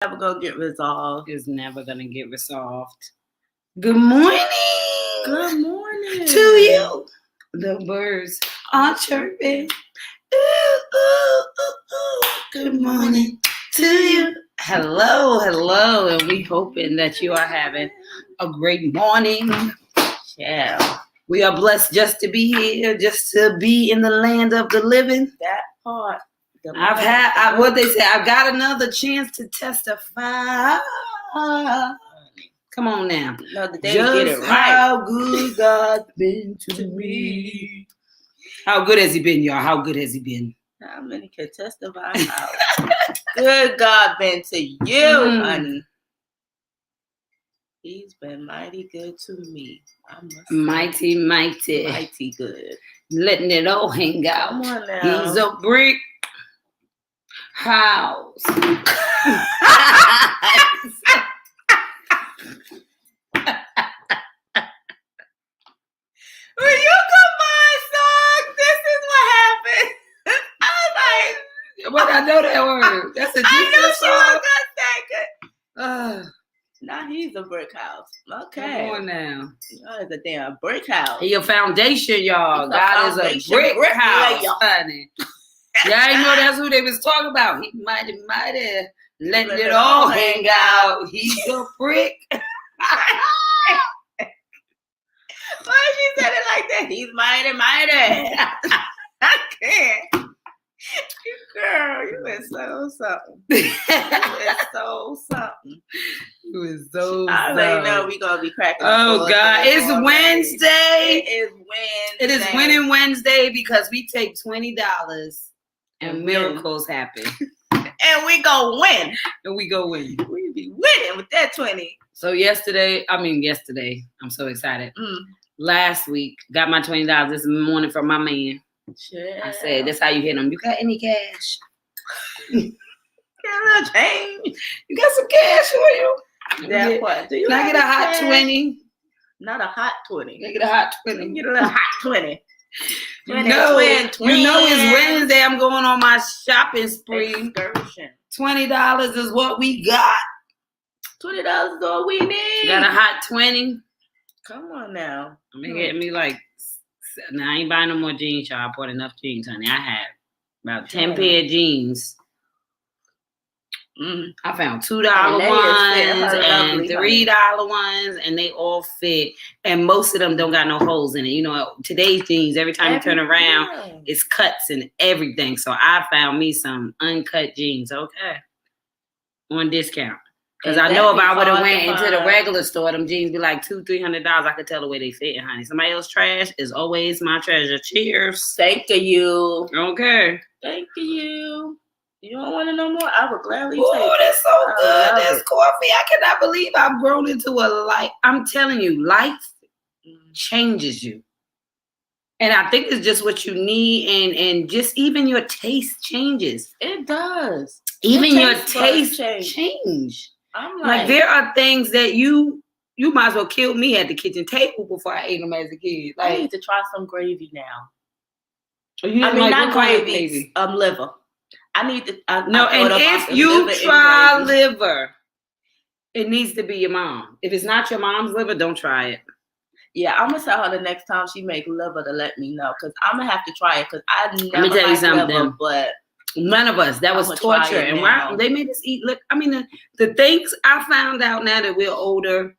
Never gonna get resolved. Is never gonna get resolved. Good morning. Good morning to you. The birds are chirping. Ooh, ooh, ooh, ooh. Good morning to you. Hello, and we hoping that you are having a great morning. Yeah, we are blessed just to be here, just to be in the land of the living. That part. What they say, I've got another chance to testify. Come on now. Another day to get it right. How good God's been to me. How good has he been, y'all? How good has he been? How many can testify how good God been to you, honey? He's been mighty good to me. I must say. Mighty good. Letting it all hang out. Come on now. He's a brick house. When you come my song, this is what happened. I was like, but I know that word. That's a I knew Jesus she was song. gonna say it. Now he's a brick house. Okay. Come on now. God is a damn brick house. He a foundation, y'all. He's God is a brick house, honey. Y'all ain't know that's who they was talking about. He mighty, letting it all hang out. He's a brick. Why she said it like that? He's mighty. I can't. Girl, you been so something. You been so something. You was so I already know we gonna be cracking. Oh God, it's Wednesday. It is winning Wednesday because we take $20 and miracles happen. And we go win. We be winning with that 20. So yesterday, I'm so excited. Last week, got my $20 this morning from my man. Sure. I said, that's how you hit them. You got any cash? Got a little change. You got some cash for you? That what? Can I get a hot 20? Not a hot 20. Can I get a hot 20? Get a little hot 20. You know it's Wednesday. I'm going on my shopping spree. Excursion. $20 is what we got. $20 is all we need. Got a hot 20? Come on now. I'm getting me like. Now I ain't buying no more jeans, y'all. I bought enough jeans, honey. I had about 10 pair of jeans. I found $2 ones and $3 ones, and they all fit. And most of them don't got no holes in it. You know, today's jeans, every time you turn around, it's cuts and everything. So I found me some uncut jeans, okay, on discount. Because I know if I would have went into the regular store, them jeans be like $200-$300. I could tell the way they fit, honey. Somebody else's trash is always my treasure. Cheers. Thank you. Okay. Thank you. You don't want to know more? I would gladly take it. Oh, that's so good. That's coffee. I cannot believe I've grown into a life. I'm telling you, life changes you. And I think it's just what you need, and just even your taste changes. It does. Even your taste change. I'm like there are things that you might as well kill me at the kitchen table before I ate them as a kid. Like, I need to try some gravy now. Not gravy. Liver. I need to. And if you try liver, it needs to be your mom. If it's not your mom's liver, don't try it. Yeah, I'm gonna tell her the next time she make liver to let me know, because I'm gonna have to try it, because I never Let me tell you something. Liver, but none of us. That was torture. And why they made us eat. Look, I mean, the things I found out now that we're older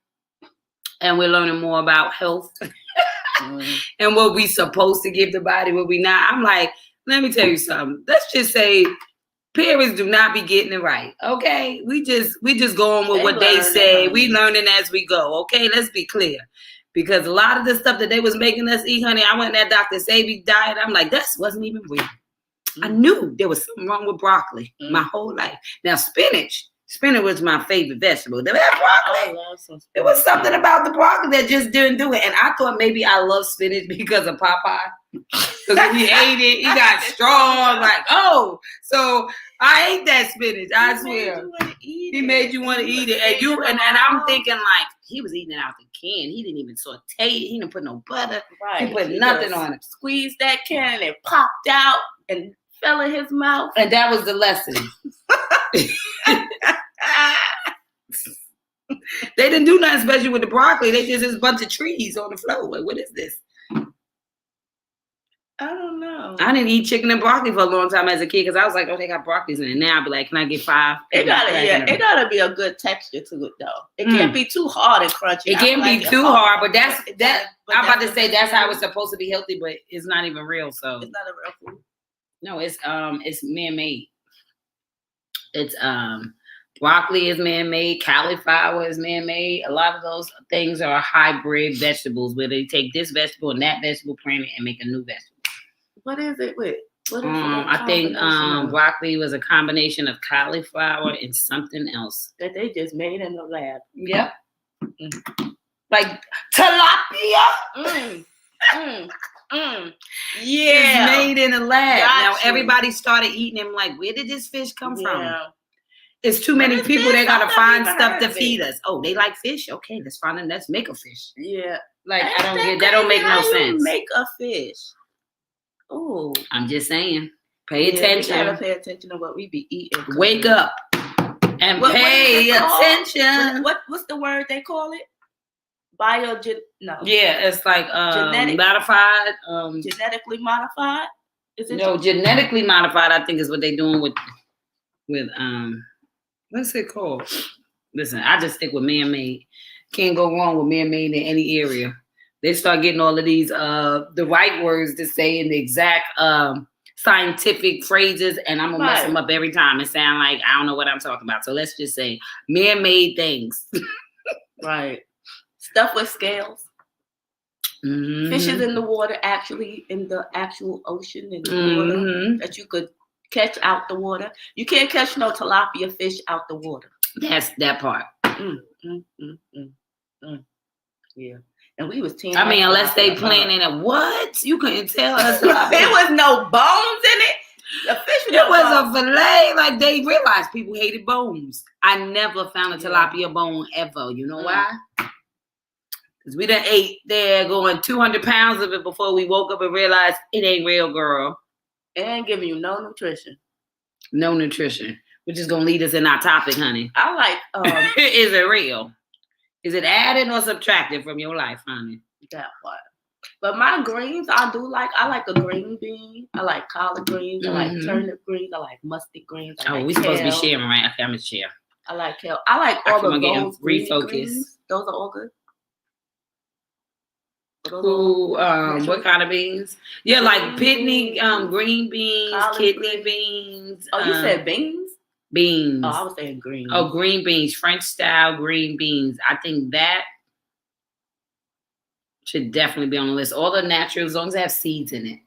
and we're learning more about health and what we supposed to give the body, what we not. I'm like, let me tell you something. Let's just say parents do not be getting it right. Okay, we just going with what they say. We learning as we go. Okay, let's be clear. Because a lot of the stuff that they was making us eat, honey, I went in that Dr. Sebi diet. I'm like, this wasn't even real. I knew there was something wrong with broccoli my whole life. Now, spinach was my favorite vegetable. That broccoli, there was something about the broccoli that just didn't do it. And I thought maybe I love spinach because of Popeye. Because when he ate it, he got strong. Like, so I ate that spinach. I swear. He made you want to eat it. And I'm thinking like, he was eating it out the can. He didn't even saute it. He didn't put no butter. Right. He put nothing on it. Squeezed that can and it popped out and fell in his mouth. And that was the lesson. They didn't do nothing special with the broccoli. They just a bunch of trees on the floor. Like, what is this? I don't know. I didn't eat chicken and broccoli for a long time as a kid because I was like, oh, they got broccolis in it. Now I'll be like, can I get 5? It gotta be a good texture to it though. It can't be too hard and crunchy. It can't be too hard, but I'm about to say that's how it's supposed to be healthy, but it's not even real. So it's not a real food. No, it's man-made. It's broccoli is man-made, cauliflower is man-made. A lot of those things are hybrid vegetables where they take this vegetable and that vegetable, plant it, and make a new vegetable. What is it with? I think broccoli was a combination of cauliflower and something else that they just made in the lab. Yep. Like tilapia. Yeah, it's made in a lab. Now everybody started eating them. Like, where did this fish come from? It's too many people. They gotta find stuff to feed us. Oh, they like fish. Okay, let's find them. Let's make a fish. Yeah, like I don't get that. Don't make no sense. Make a fish. Oh, I'm just saying. Pay attention. We gotta pay attention to what we be eating. Wake up and pay attention. What's the word they call it? Yeah, it's like modified. Genetically modified. Is it? No, genetically modified. I think is what they're doing with what's it called? Listen, I just stick with man-made. Can't go wrong with man-made in any area. They start getting all of these the right words to say in the exact scientific phrases, and I'm gonna mess them up every time and sound like I don't know what I'm talking about. So let's just say man-made things. Right. Stuff with scales. Mm-hmm. Fishes in the water, actually in the actual ocean in the water that you could catch out the water. You can't catch no tilapia fish out the water. That's that part. Yeah. And we was teaming. I mean, unless they planning it. What? You couldn't tell us. There was no bones in it. The fish was a fillet. Like they realized people hated bones. I never found a tilapia bone ever. You know why? Because we done ate there going 200 pounds of it before we woke up and realized it ain't real, girl. It ain't giving you no nutrition. No nutrition. Which is going to lead us in our topic, honey. I like... Is it real? Is it added or subtracted from your life, honey? That part. But my greens, I like a green bean. I like collard greens. I like turnip greens. I like mustard greens. We supposed to be sharing, right? Okay, I'm going to share. I like kale. I like all of those greens. Those are all good. What kind of beans? Yeah, like kidney, green beans, kidney beans. Oh, you said beans? Beans. Oh, I was saying green. Oh, green beans, French style green beans. I think that should definitely be on the list. All the natural, as long as they have seeds in it.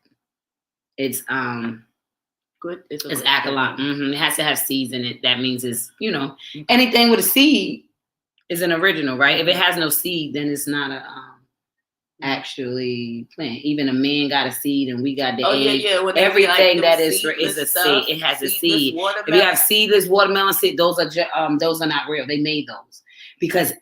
It's good. It's Akalot. It has to have seeds in it. That means it's, anything with a seed is an original, right? If it has no seed, then it's not a actually plant. Even a man got a seed and we got the egg. Yeah. Everything that is a seed. It has a seed. If you have seedless watermelon seed, those are not real. They made those because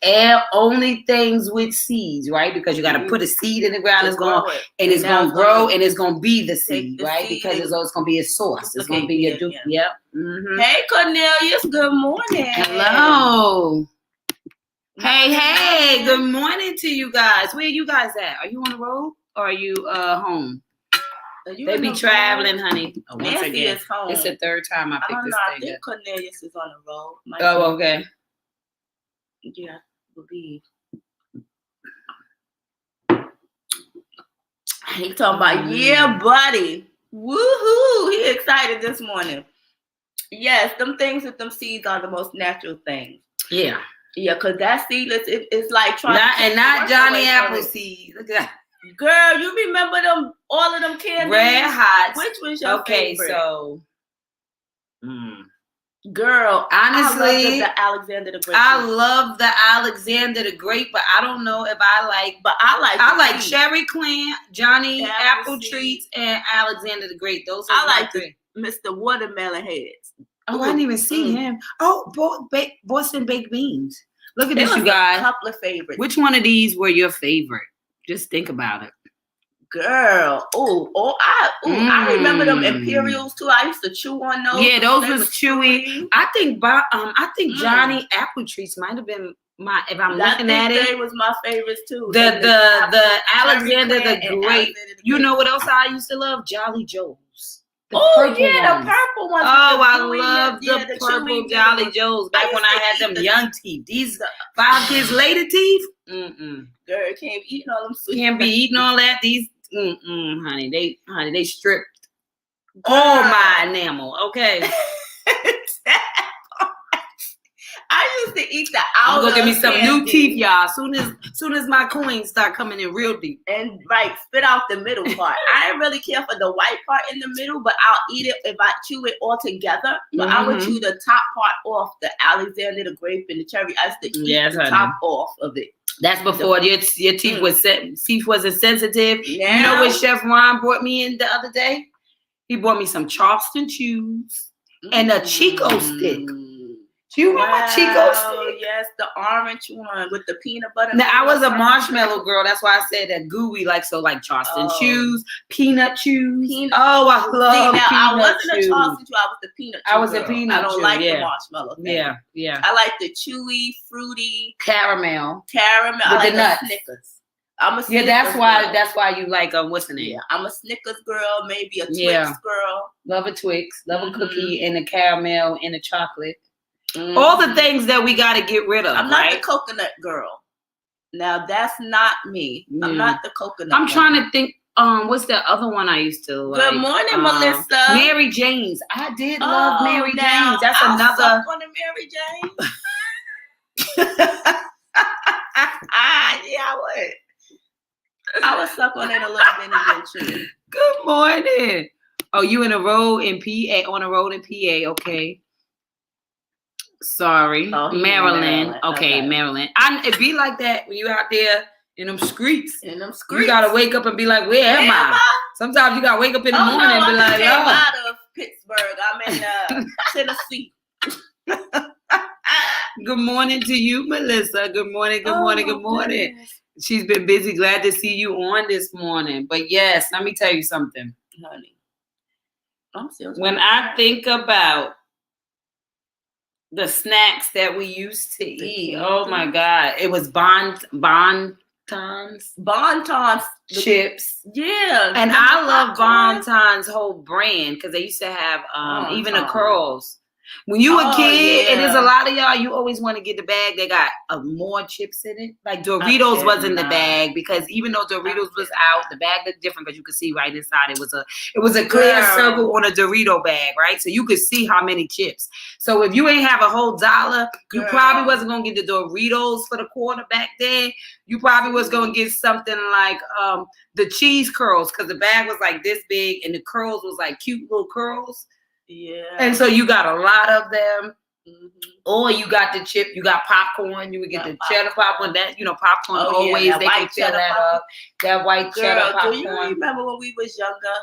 only things with seeds, right? Because you got to put a seed in the ground. It's going to grow and it's going to be the seed, right? Because it's always going to be a source. It's going to be your dupe. Yep. Mm-hmm. Hey, Cornelius. Good morning. Hello. Hey, good morning to you guys. Where you guys at? Are you on the road or are you home? They be traveling, honey. Once again, is home. It's the third time I picked this thing up. I think Cornelius is on the road. Okay. Yeah, I believe. He talking about, buddy. Woohoo! He excited this morning. Yes, them things with them seeds are the most natural things. Yeah. Yeah, because that seedless, it's like trying not Johnny Appleseed. Look at that. Girl, you remember them, all of them candies? Red Hot. Which was your favorite? Okay, so. Girl, honestly, I love the Alexander the Great. I love the Alexander the Great, but I don't know if I like. But I like Cherry Clan, Johnny Apple Treats, and Alexander the Great. Those are the Mr. Watermelon Heads. Oh, I didn't even see him. Oh, Boston Baked Beans. Look at this, you guys. A couple of favorites. Which one of these were your favorite? Just think about it. Girl, I remember them Imperials too. I used to chew on those. Yeah, those was chewy. I think Johnny Apple Treats might have been if I'm looking at it. They was my favorites too. The Alexander the Great. You know what else I used to love? Jolly Joes. The purple ones. Oh, I love the purple Jolly Joes. Back when I had them young teeth. These 5 kids later teeth. Girl, can't be eating all them sweet. Can't be eating all that. These honey, they stripped all my enamel. Okay. I used to eat the outer. I'm gonna give me some candy. new teeth, y'all. Soon as my coins start coming in real deep. And spit out the middle part. I didn't really care for the white part in the middle, but I'll eat it if I chew it all together. But I would chew the top part off, the Alexander, the grape, and the cherry. I used to eat the top off of it. That's before your teeth wasn't sensitive. Now, you know what Chef Ron brought me in the other day? He brought me some Charleston chews and a Chico stick. Do you remember Chico stick? Yes, the orange one with the peanut butter. Now, I was a marshmallow girl. That's why I said that gooey, like Charleston chews, peanut chews. Oh, I love peanut I wasn't a Charleston chew. I was the peanut chew. I was a peanut chew. I don't like the marshmallow thing. Yeah. I like the chewy, fruity. Caramel. I like the nuts. Snickers. I'm a Snickers girl. That's why you like what's the name? Yeah, I'm a Snickers girl, maybe a Twix girl. Love a Twix, love a cookie and a caramel and a chocolate. All the things that we got to get rid of. I'm not the coconut girl. Now that's not me. I'm not the coconut. I'm trying to think. What's the other one I used to like? Good morning, Melissa. Mary Jane's. I did love Mary Jane's. That's another. Suck on the Mary Jane's. Yeah, I would. I would suck on it a little bit eventually. Good morning. Oh, you in a road in PA? On a road in PA? Okay. Sorry, Maryland. Okay, Maryland. It be like that when you out there in them streets. You gotta wake up and be like, "Where am I?" Sometimes you gotta wake up in the morning and be like, "Oh." I'm out of Pittsburgh. I'm in Tennessee. Good morning to you, Melissa. Good morning. Good morning. Good morning. Goodness. She's been busy. Glad to see you on this morning. But yes, let me tell you something, honey. When I think about the snacks that we used to eat. Oh my God. It was Bontons chips. Yeah. And I love Bontons whole brand because they used to have even the curls. When you a kid, and there's a lot of y'all, you always want to get the bag. They got more chips in it. Like Doritos was in the bag because even though Doritos was out, the bag looked different because you could see right inside. It was a clear circle on a Dorito bag, right? So you could see how many chips. So if you ain't have a whole $1, you probably wasn't gonna get the Doritos for the quarter back then. You probably was gonna get something like the cheese curls because the bag was like this big and the curls was like cute little curls. Yeah. And so you got a lot of them. Or you got the chip, you got popcorn, you would get the cheddar popcorn, that popcorn always they can fill that up. That white cheddar popcorn. Do you remember when we was younger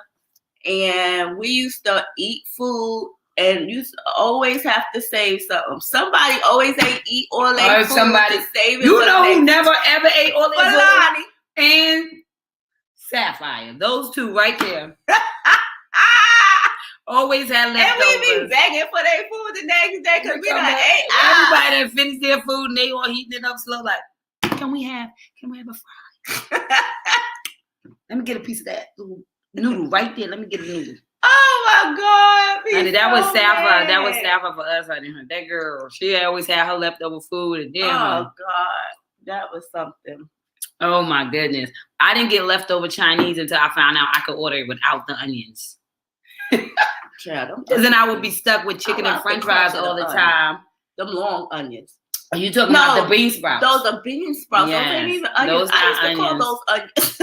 and we used to eat food and you always have to save something? Somebody always ain't eat all their food to save it. You know who never ever ate all their food? And Sapphire. Those two right there. Always had leftovers. And we be begging for their food the next day because we done ate. Everybody done finished their food and they all heating it up slow. Like, can we have a fry? Let me get a piece of that noodle right there. Let me get a noodle. Oh my God! Honey, that was Sapphire. That was Sapphire for us. Honey, that girl. She always had her leftover food and then. Oh God, that was something. Oh my goodness! I didn't get leftover Chinese until I found out I could order it without the onions. Because then I would be stuck with chicken and French fries all the time. Them long onions. Are you talking about the bean sprouts? Those are bean sprouts. Yes. Those ain't even onions. I used to call those onions.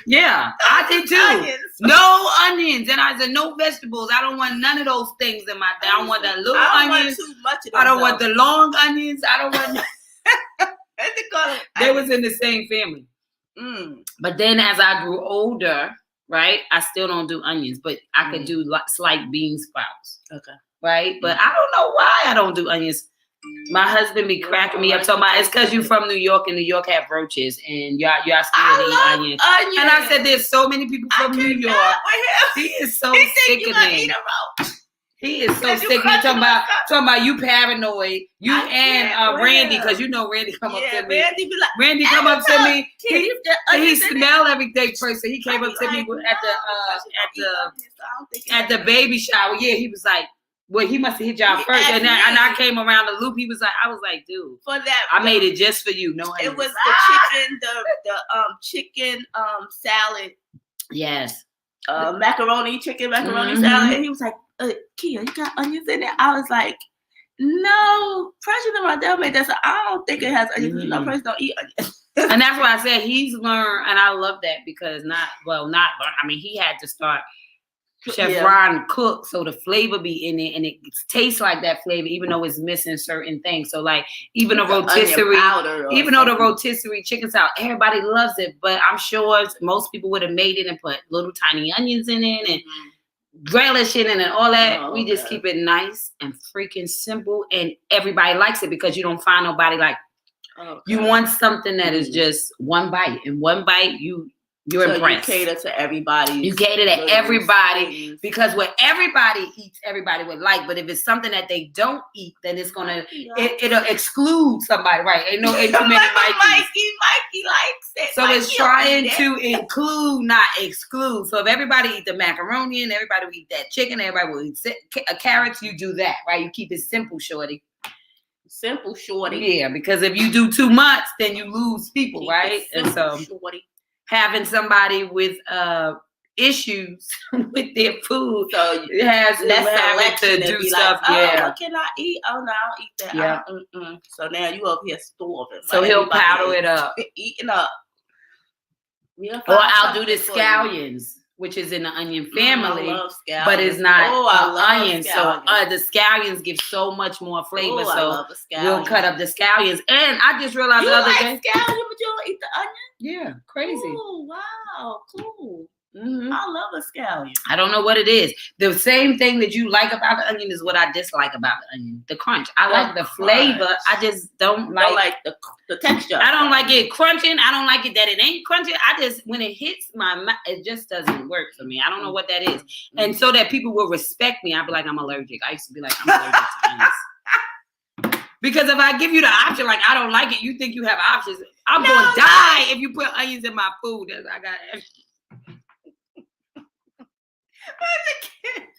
Yeah, I did too. Onions. No onions. And I said, no vegetables. I don't want none of those things in my thing. I don't want the little onions. Want too much of them, I don't want the long onions. I don't want They was in the same family. But then as I grew older, right, I still don't do onions, but I could do slight bean sprouts. Okay. Right? But I don't know why I don't do onions. My husband be cracking me up talking about it's because you from New York and New York have roaches and y'all scared to eat onions. And I said there's so many people from New York. He is so sickening. He is so sickening. Talking about you paranoid. You and Randy, because you know Randy come up to me. Randy come up to me. He smelled everything first. So he came up to me at the baby shower. Yeah, he was like, well, he must have hit y'all first, and I came around the loop. He was like, I was like, dude, for that, I made it just for you. No, it was the chicken salad. Yes, macaroni salad. And he was like, Kia, you got onions in there? I was like, no, President Rodell made that. So I don't think it has onions. No, President don't eat onions. And that's why I said he's learned, and I love that because not learn. I mean, he had to start. Chef Ron cook so the flavor be in it and it tastes like that flavor even though it's missing certain things. So like even a rotisserie chicken salad, everybody loves it, but I'm sure most people would have made it and put little tiny onions in it and relish in it and all that. We just keep it nice and freaking simple and everybody likes it because you don't find nobody like you want something that is just one bite and one bite you're impressed. You cater to everybody. You cater to everybody because what everybody eats, everybody would like. But if it's something that they don't eat, then it's gonna it'll exclude somebody, right? Ain't too many Mikey likes it. So it's trying to include, not exclude. So if everybody eat the macaroni and everybody will eat that chicken, everybody will eat carrots, you do that, right? You keep it simple, shorty. Simple, shorty. Yeah, because if you do too much, then you lose people, right? And so shorty. Having somebody with issues with their food, so it has less to do stuff. Like, what can I eat? Oh no, I'll eat that. Yeah. So now you up here starving. So he'll powder it up, eating up. Or I'll do the scallions, which is in the onion family, but it's not onion. So the scallions give so much more flavor. So we'll cut up the scallions. And I just realized the other day, scallion, but you don't eat the onion. Yeah, crazy. Oh wow, cool. I love a scallion. I don't know what it is. The same thing that you like about the onion is what I dislike about the onion. The crunch. I like the flavor. I just don't like the texture. I don't like it crunching. I don't like it that it ain't crunchy. I just, when it hits my mouth, it just doesn't work for me. I don't know what that is. And so that people will respect me, I'd be like, I'm allergic. I used to be like, I'm allergic to onions. Because if I give you the option, like, I don't like it, you think you have options. I'm going to die if you put onions in my food. I got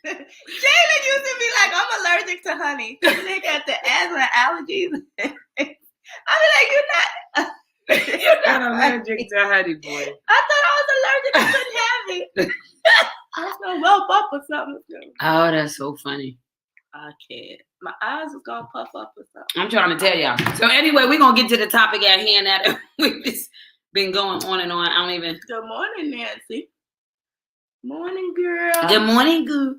Jalen used to be like, I'm allergic to honey. They got the asthma allergies. I'd be like, you're not allergic to honey, boy. I thought I was allergic. I couldn't have it. I was going to whelp up or something. Oh, that's so funny. I can't. My eyes is going to puff up or something. I'm trying to tell y'all. So anyway, we're going to get to the topic at hand that we've just been going on and on. I don't even. Good morning, Nancy. Morning, girl. Good morning, girl.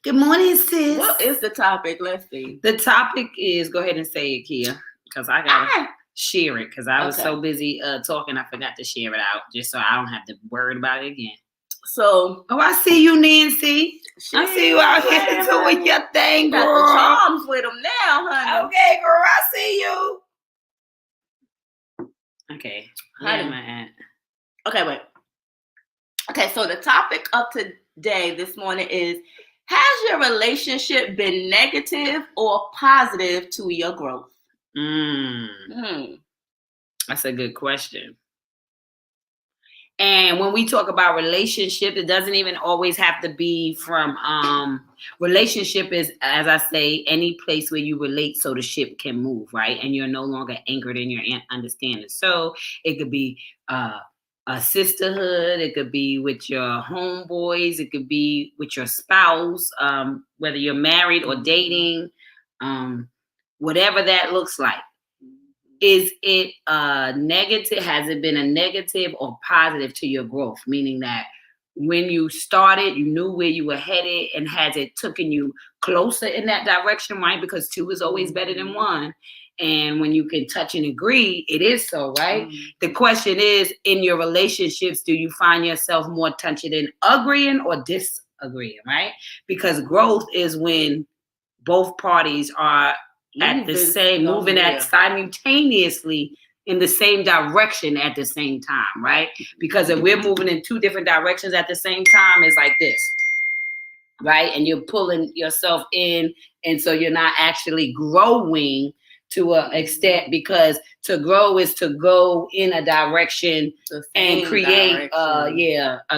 Good morning, sis. What is the topic? Let's see. The topic is, go ahead and say it, Kia, because I got to share it because I was so busy talking, I forgot to share it out just so I don't have to worry about it again. So, I see you, Nancy. I see you out here doing your thing, girl. Got the charms with them now, honey. Okay, girl, I see you. Okay, where am I at? Okay, wait. Okay, so the topic of today, this morning is, has your relationship been negative or positive to your growth? That's a good question. And when we talk about relationship, it doesn't even always have to be from, relationship is, as I say, any place where you relate so the ship can move, right? And you're no longer anchored in your understanding. So it could be a sisterhood, it could be with your homeboys, it could be with your spouse, whether you're married or dating, whatever that looks like. Is it negative? Has it been a negative or positive to your growth? Meaning that when you started, you knew where you were headed, and has it taken you closer in that direction, right? Because 2 is always better than 1. And when you can touch and agree, it is so, right? The question is, in your relationships, do you find yourself more touching and agreeing or disagreeing, right? Because growth is when both parties are moving at simultaneously in the same direction at the same time, right? Because if we're moving in two different directions at the same time, it's like this, right? And you're pulling yourself in, and so you're not actually growing to an extent, because to grow is to go in a direction and create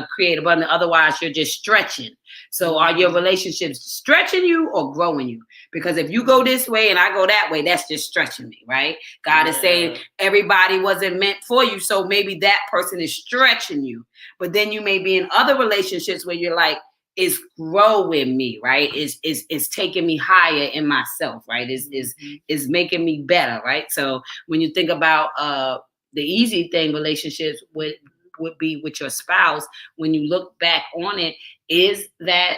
create abundance. Otherwise you're just stretching. So are your relationships stretching you or growing you? Because if you go this way and I go that way, that's just stretching me, right? God is saying everybody wasn't meant for you, so maybe that person is stretching you. But then you may be in other relationships where you're like, is growing me, right? Is taking me higher in myself, right? Is making me better, right? So when you think about the easy thing, relationships would be with your spouse. When you look back on it, is that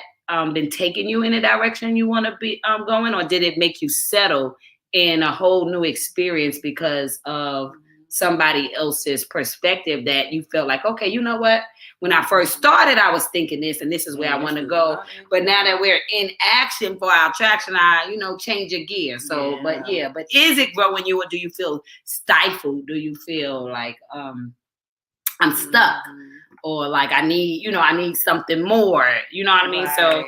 been taking you in a direction you want to be going, or did it make you settle in a whole new experience because of somebody else's perspective that you felt like, okay, you know what? When I first started, I was thinking this, and this is where I want to go. But now that we're in action for our attraction, I, change your gear. So, but is it growing you, or do you feel stifled? Do you feel like I'm stuck, or like I need something more? You know what I mean? Right. So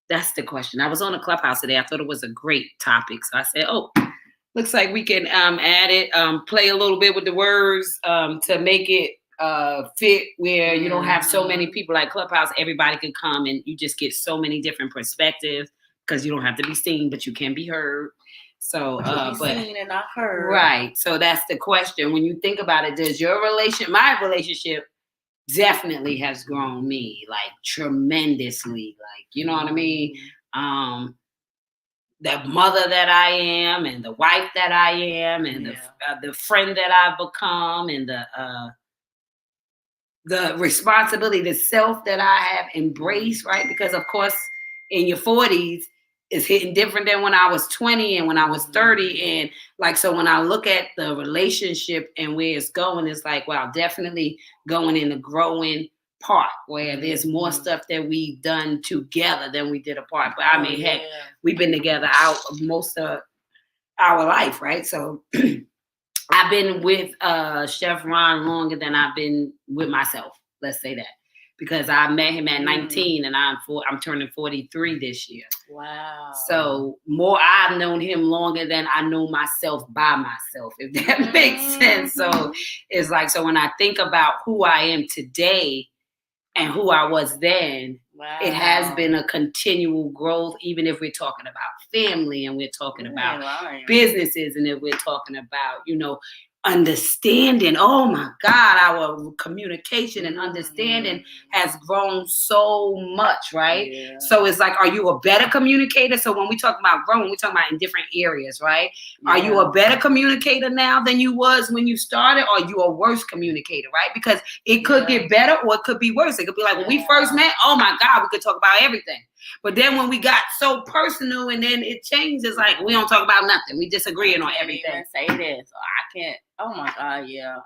that's the question. I was on a Clubhouse today. I thought it was a great topic, so I said, looks like we can add it, play a little bit with the words to make it fit where you don't have so many people like Clubhouse. Everybody can come and you just get so many different perspectives, because you don't have to be seen, but you can be heard. So, seen and not heard. Right. So that's the question. When you think about it, does my relationship definitely has grown me, like tremendously, like, you know what I mean? The mother that I am, and the wife that I am, and the friend that I've become, and the responsibility, the self that I have embraced, right? Because of course, in your 40s, it's hitting different than when I was 20 and when I was 30. And like, so when I look at the relationship and where it's going, it's like, wow, definitely going in the growing part where there's more stuff that we've done together than we did apart. But I mean, heck, we've been together out of most of our life, right? So I've been with Chef Ron longer than I've been with myself. Let's say that, because I met him at 19 and I'm turning 43 this year. Wow. So I've known him longer than I know myself by myself, if that makes sense. So it's like, so when I think about who I am today and who I was then, it has been a continual growth, even if we're talking about family and we're talking about businesses, and if we're talking about, understanding. Oh my God, our communication and understanding has grown so much, right? Yeah. So it's like, are you a better communicator? So when we talk about growing, we're talking about in different areas, right? Yeah. Are you a better communicator now than you was when you started, or are you a worse communicator, right? Because it could get better or it could be worse. It could be like when we first met, oh my God, we could talk about everything. But then when we got so personal and then it changed, it's like we don't talk about nothing. We disagreeing on everything. Say this. I can't. Oh my God, yeah.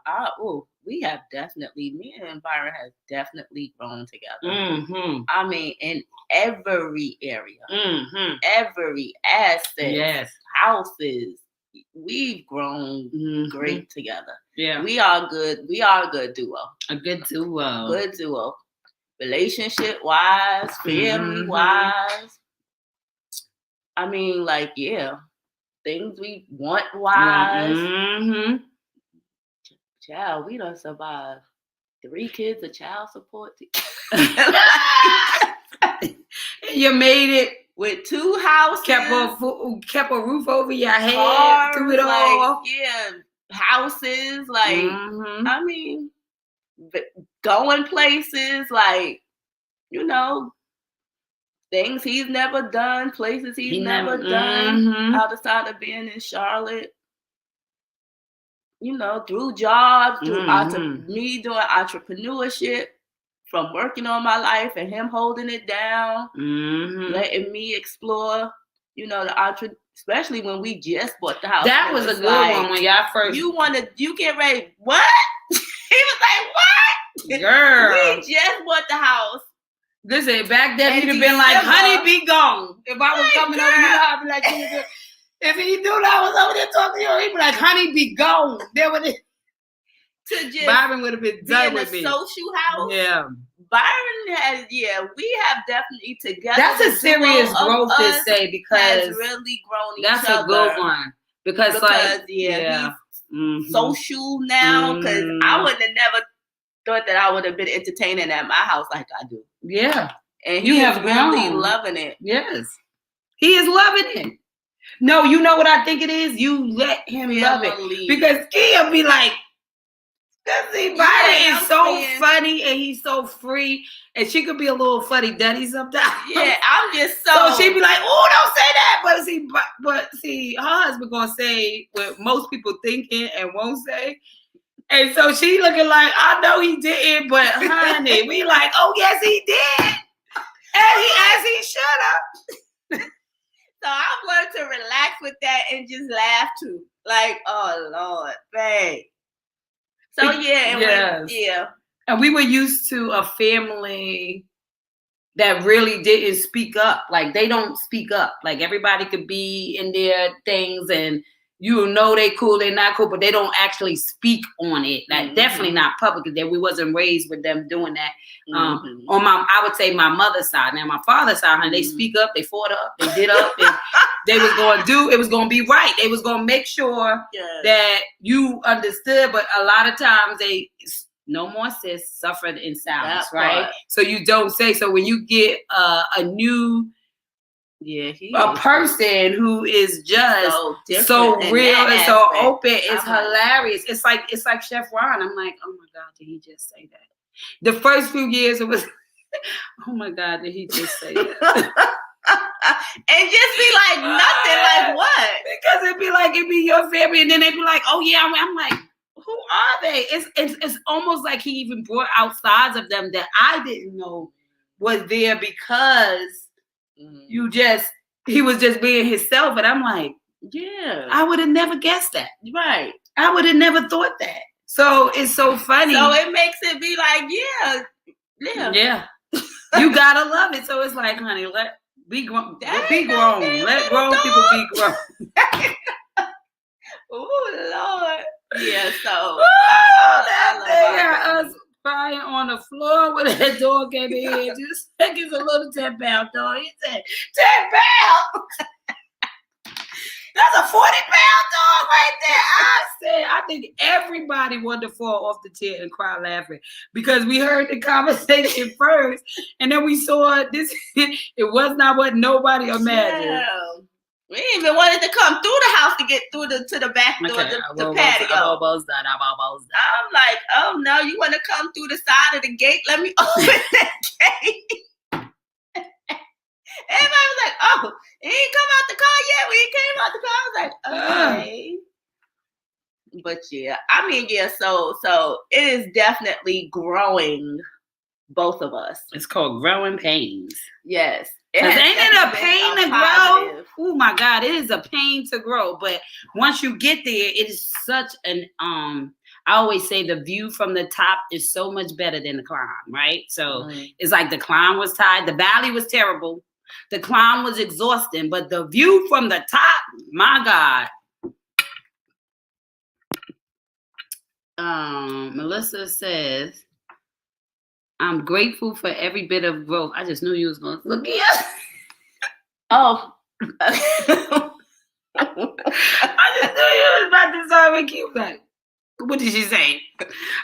We have definitely, me and Byron have definitely grown together. Mm-hmm. I mean, in every area, every asset, houses, we've grown great together. Yeah, we are good. We are a good duo. A good duo. Good duo. Relationship wise, family wise. I mean, like, things we want wise. Child, we done survived 3 kids of child support. You made it with 2 houses. Kept a roof over your head. Through it all. Houses. Like, I mean, going places, like, things he's never done, places he's never done outside of being in Charlotte. Through jobs, through me doing entrepreneurship, from working on my life and him holding it down, letting me explore, especially when we just bought the house. That was a good one when y'all first. You get ready. What? He was like, what? Girl. We just bought the house. Listen, back then he'd have been like, honey, be gone. If I was coming over here, I'd be like, If he knew that I was over there talking to you, he'd be like, honey, be gone. There would it. To just Byron would have been done with me. In a social house. Yeah. Byron has, we have definitely together. That's a serious growth to say because has really grown each other. That's a good one. Because like, he's social now. Because I would have never thought that I would have been entertaining at my house like I do. Yeah. And he is really loving it. Yes. He is loving it. No, you know what I think it is? You let him love it. Because Kia be like, Byron is so funny and he's so free. And she could be a little funny duddy sometimes. Yeah, I'm just so she'd be like, oh, don't say that. But see, her husband gonna say what most people thinking and won't say. And so she looking like, I know he didn't, but honey, we like, oh yes, he did. And he should have. So I've learned to relax with that and just laugh too. Like, oh Lord, babe. So and we were used to a family that really didn't speak up. Like they don't speak up. Like everybody could be in their things and you know they cool, they're not cool, but they don't actually speak on it. Like definitely not publicly. That we wasn't raised with them doing that. On I would say my mother's side. Now my father's side, honey, they speak up, they fought up, they did up, and they was gonna do. It was gonna be right. They was gonna make sure that you understood. But a lot of times they no more sis suffered in silence, right? So you don't say. So when you get a new a person who is just so real and so open, it's hilarious. It's like Chef Ron. I'm like, oh my God, did he just say that? The first few years it was, oh my God, did he just say that? And just be like nothing, like what? Because it'd be your family, and then they'd be like, oh yeah, I'm like, who are they? It's almost like he even brought out sides of them that I didn't know was there because he was just being himself. And I'm like, yeah, I would have never guessed that. Right. I would have never thought that. So it's so funny. So it makes it be like, yeah. You gotta love it. So it's like, honey, be grown. Let grown people be grown. Oh Lord. Yeah. So I love us crying on the floor when that dog came in. Just think it's a little 10-pound dog. He said, 10 pounds. That's a 40-pound dog right there. I think everybody wanted to fall off the chair and cry laughing because we heard the conversation first, and then we saw this. It was not what nobody imagined. Yeah. We even wanted to come through the house to get through to the back door, the patio. I'm almost done. I'm like, oh no, you want to come through the side of the gate? Let me open that gate. Everybody was like, oh, he ain't come out the car yet. We came out the car. I was like, okay. But yeah, I mean, so it is definitely growing both of us. It's called growing pains. Yes. Ain't it a pain to grow? Oh my God, it is a pain to grow. But once you get there, it is such an I always say the view from the top is so much better than the climb, right? So it's like the climb was tired, the valley was terrible, the climb was exhausting, but the view from the top, my God. Melissa says, I'm grateful for every bit of growth. I just knew you was going to look at. Oh. I just knew you was about to start with you. Like, what did she say?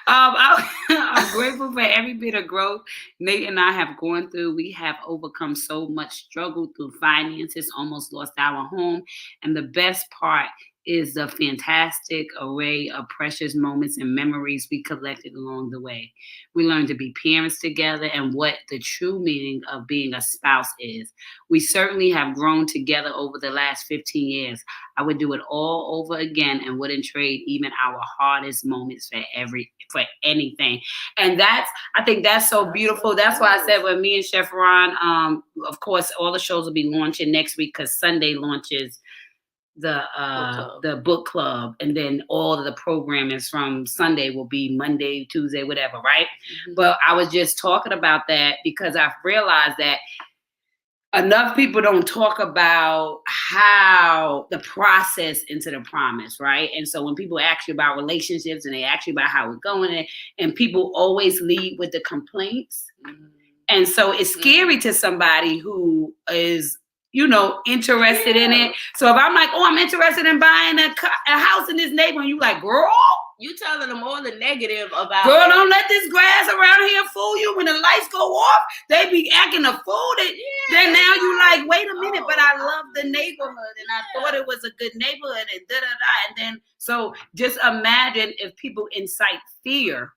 I'm grateful for every bit of growth Nate and I have gone through. We have overcome so much struggle through finances, almost lost our home. And the best part is the fantastic array of precious moments and memories we collected along the way. We learned to be parents together and what the true meaning of being a spouse is. We certainly have grown together over the last 15 years. I would do it all over again and wouldn't trade even our hardest moments for anything. And I think that's so beautiful. That's why I said when me and Chef Ron, of course, all the shows will be launching next week because Sunday launches the book club, and then all of the programming from Sunday will be Monday, Tuesday, whatever, right? Mm-hmm. But I was just talking about that because I've realized that enough people don't talk about how the process into the promise, right? And so when people ask you about relationships and they ask you about how it's going, and people always lead with the complaints. Mm-hmm. And so it's scary to somebody who is, interested in it. So if I'm like, I'm interested in buying a house in this neighborhood, you like, girl, you telling them all the negative about. Girl, don't let this grass around here fool you. When the lights go off, they be acting a fool. Then now you like, wait a minute, but I love the neighborhood and I thought it was a good neighborhood and da-da-da. And then, so just imagine if people incite fear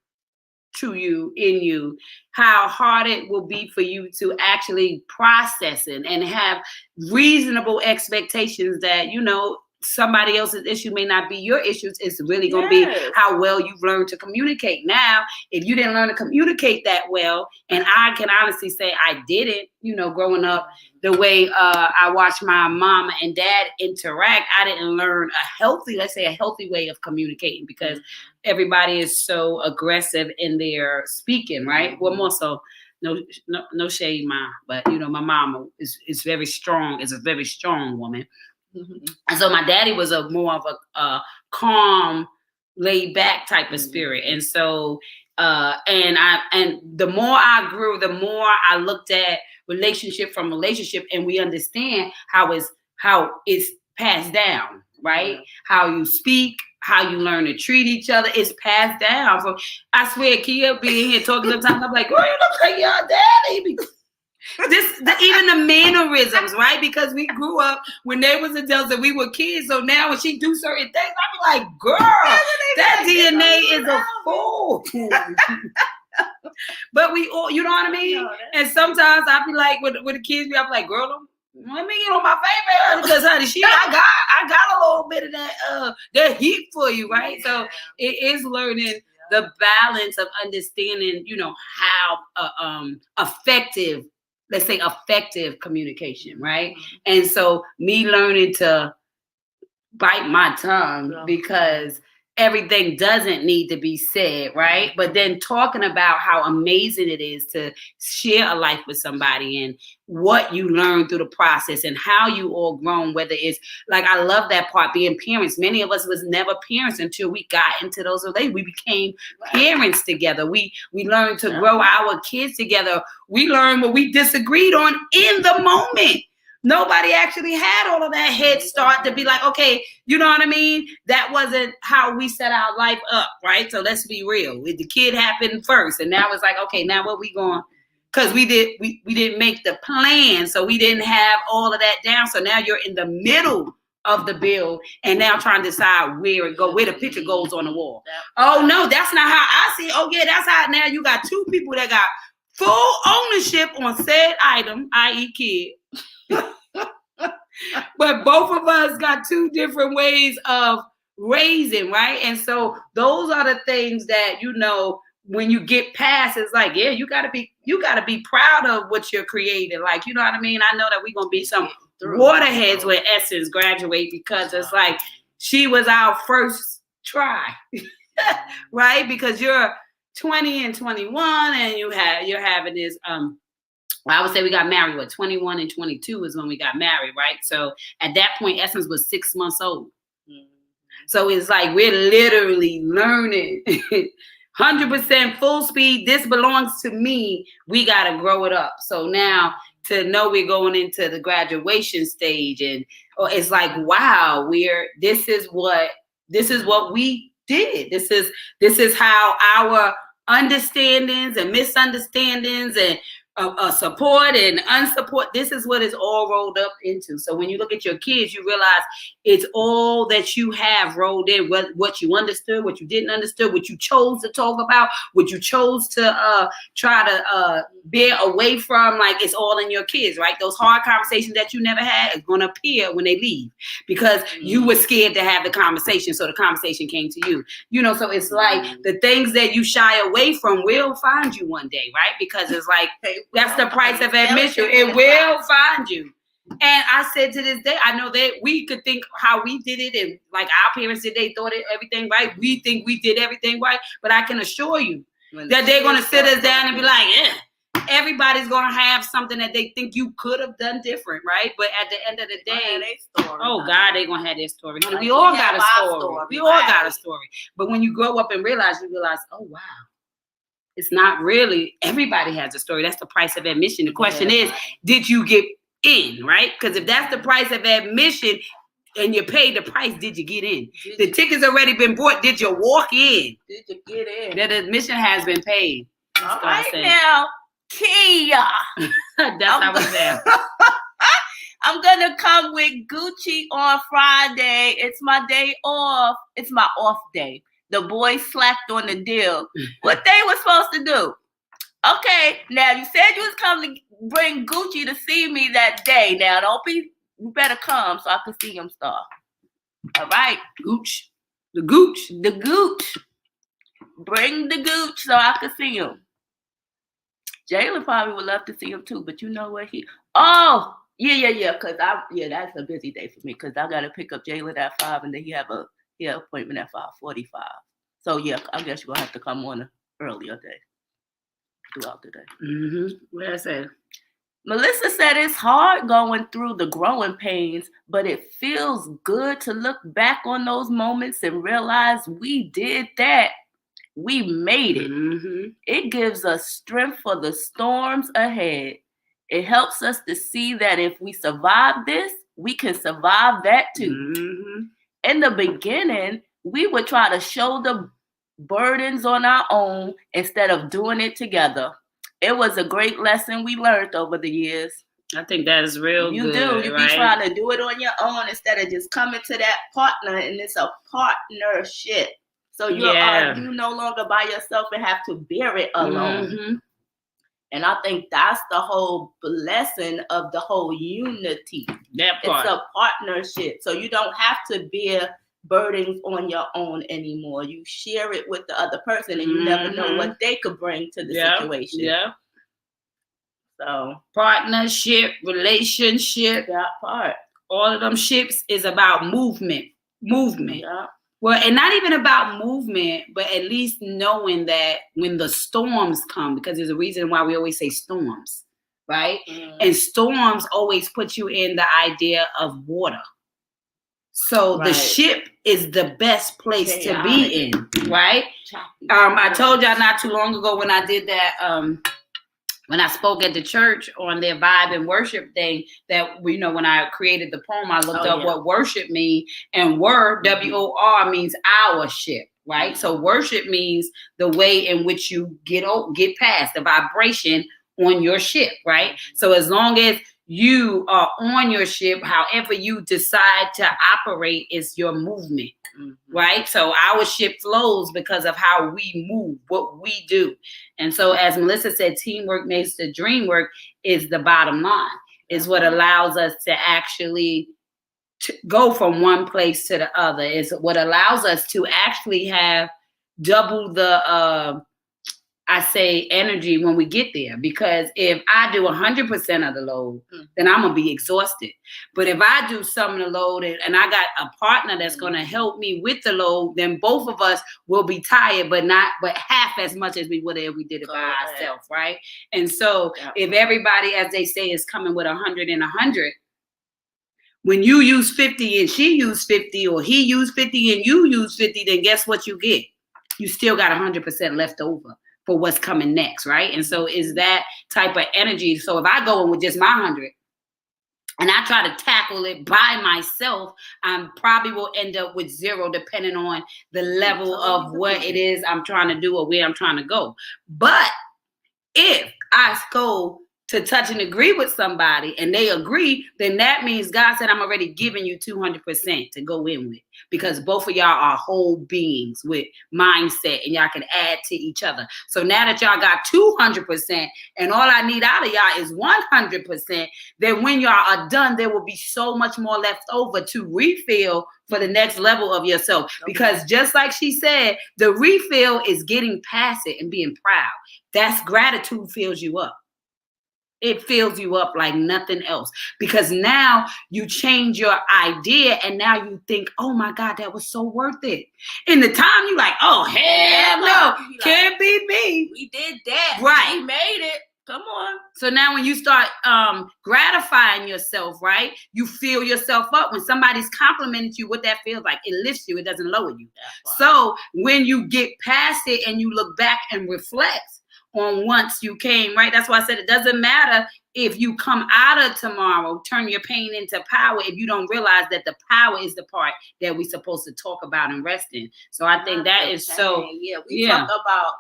to you, in you, how hard it will be for you to actually process it and have reasonable expectations that, somebody else's issue may not be your issues. It's really going to be how well you've learned to communicate. Now, if you didn't learn to communicate that well, and I can honestly say I didn't, growing up, the way I watched my mom and dad interact, I didn't learn a healthy way of communicating because everybody is so aggressive in their speaking, right? Well, more so, no shade, ma, but my mama is very strong, is a very strong woman. Mm-hmm. And so my daddy was more of a calm, laid back type of spirit. And so, and the more I grew, the more I looked at relationship, and we understand how it's passed down, right? How you speak, how you learn to treat each other, it's passed down. So I swear, Kia being here talking sometimes, I'm like, girl, you look like your daddy. Even the mannerisms, right? Because we grew up when they was adults and we were kids. So now when she do certain things, I be like, girl, that DNA is a fool. But we all, you know what I mean? And sometimes I be like, with the kids, I be like, girl, let me get on my favorite because honey, I got a little bit of that heat for you, right? So it is learning the balance of understanding, how effective, let's say effective communication, right? And so me learning to bite my tongue because everything doesn't need to be said, right? But then talking about how amazing it is to share a life with somebody and what you learn through the process and how you all grown, whether it's like, I love that part, being parents. Many of us was never parents until we got into those relationships. We became parents together. We learned to grow our kids together. We learned what we disagreed on in the moment. Nobody actually had all of that head start to be like, okay, you know what I mean? That wasn't how we set our life up, right? So let's be real. The kid happened first, and now it's like, okay, now what we going? Because we didn't make the plan, so we didn't have all of that down. So now you're in the middle of the build, and now trying to decide where the picture goes on the wall. Oh no, that's not how I see it. Oh yeah, that's how now you got two people that got full ownership on said item, i.e. kid. But both of us got two different ways of raising, right? And so those are the things that, when you get past, it's like, yeah, you gotta be proud of what you're creating. Like, you know what I mean? I know that we're gonna be some waterheads when Essence graduate because it's like she was our first try, right? Because you're 20 and 21 and you're having this I would say we got married, 21 and 22 is when we got married, right? So at that point, Essence was 6 months old. Mm-hmm. So it's like we're literally learning 100% full speed. This belongs to me. We got to grow it up. So now to know we're going into the graduation stage and it's like, wow, this is what we did. This is how our understandings and misunderstandings and support and unsupport, this is what it's all rolled up into. So when you look at your kids, you realize it's all that you have rolled in, what you understood, what you didn't understand, what you chose to talk about, what you chose to try to bear away from. Like, it's all in your kids, right? Those hard conversations that you never had is going to appear when they leave because you were scared to have the conversation, so the conversation came to you. So it's like the things that you shy away from will find you one day, right? Because it's like, that's the price of admission. It will find you. And I said to this day, I know that we could think how we did it and like our parents did, they thought everything right. We think we did everything right. But I can assure you that they're going to sit us down and be like, yeah, everybody's going to have something that they think you could have done different, right? But at the end of the day, God, they're going to have their story. Like, we all got a story. We all got a story. But when you grow up and you realize, oh, wow. It's not really, everybody has a story. That's the price of admission. The question is, did you get in, right? Because if that's the price of admission and you paid the price, did you get in? The ticket's already been bought. Did you walk in? Did you get in? That admission has been paid. All right now, Kia. That's how we feel. I'm going to come with Gucci on Friday. It's my day off. It's my off day. The boys slacked on the deal. What they were supposed to do? Okay, now you said you was coming to bring Gucci to see me that day. Now you better come so I can see him star. All right, Gooch. The Gooch. The Gooch. Bring the Gooch so I can see him. Jalen probably would love to see him too, but you know what yeah, because that's a busy day for me because I gotta pick up Jalen at 5 and then he have an appointment at 5:45. So yeah, I guess you're gonna have to come on an earlier day throughout the day. Mm-hmm. What I said. Melissa said it's hard going through the growing pains, but it feels good to look back on those moments and realize we did that. We made it. Mm-hmm. It gives us strength for the storms ahead. It helps us to see that if we survive this, we can survive that too. Mm-hmm. In the beginning, we would try to shoulder burdens on our own instead of doing it together. It was a great lesson we learned over the years. I think that is real good. You do. You be trying to do it on your own instead of just coming to that partner, and it's a partnership. So you no longer by yourself and have to bear it alone. Mm-hmm. And I think that's the whole blessing of the whole unity. That part. It's a partnership. So you don't have to bear burdens on your own anymore. You share it with the other person and you never know what they could bring to the situation. Yeah. So partnership, relationship, that part. All of them ships is about movement. Yeah. Well, and not even about movement, but at least knowing that when the storms come, because there's a reason why we always say storms, right? Mm. And storms always put you in the idea of water. So the ship is the best place to be in, right? I told y'all not too long ago when I did that, when I spoke at the church on their vibe and worship thing, that, when I created the poem, I looked up what worship means, and W-O-R means our ship, right? So worship means the way in which you get past the vibration on your ship, right? So as long as you are on your ship, however you decide to operate is your movement, right? So our ship flows because of how we move, what we do. And so as Melissa said, teamwork makes the dream work is the bottom line, is what allows us to actually go from one place to the other, is what allows us to actually have double the energy when we get there. Because if I do 100% of the load, then I'm gonna be exhausted. But if I do some of the load and I got a partner that's gonna help me with the load, then both of us will be tired, but half as much as we would if we did it by ourselves, right? And so if everybody, as they say, is coming with 100 and 100, when you use 50 and she used 50, or he used 50 and you use 50, then guess what you get? You still got 100% left over for what's coming next, right? And so is that type of energy. So if I go in with just my 100 and I try to tackle it by myself, I probably will end up with 0, depending on the level of what it is I'm trying to do or where I'm trying to go. But if I go to touch and agree with somebody and they agree, then that means God said, I'm already giving you 200% to go in with, because both of y'all are whole beings with mindset and y'all can add to each other. So now that y'all got 200% and all I need out of y'all is 100%, then when y'all are done, there will be so much more left over to refill for the next level of yourself. Because just like she said, the refill is getting past it and being proud. That's gratitude fills you up. It fills you up like nothing else, because now you change your idea and now you think, oh my God, that was so worth it. In the time you like, oh hell no, can't be me. We did that. Right. We made it. Come on. So now when you start gratifying yourself, right, you fill yourself up. When somebody's complimenting you, what that feels like, it lifts you, it doesn't lower you. So when you get past it and you look back and reflect on once you came, right? That's why I said it doesn't matter if you come out of tomorrow, turn your pain into power, if you don't realize that the power is the part that we're supposed to talk about and rest in. So I think that is so. Yeah, we talk about,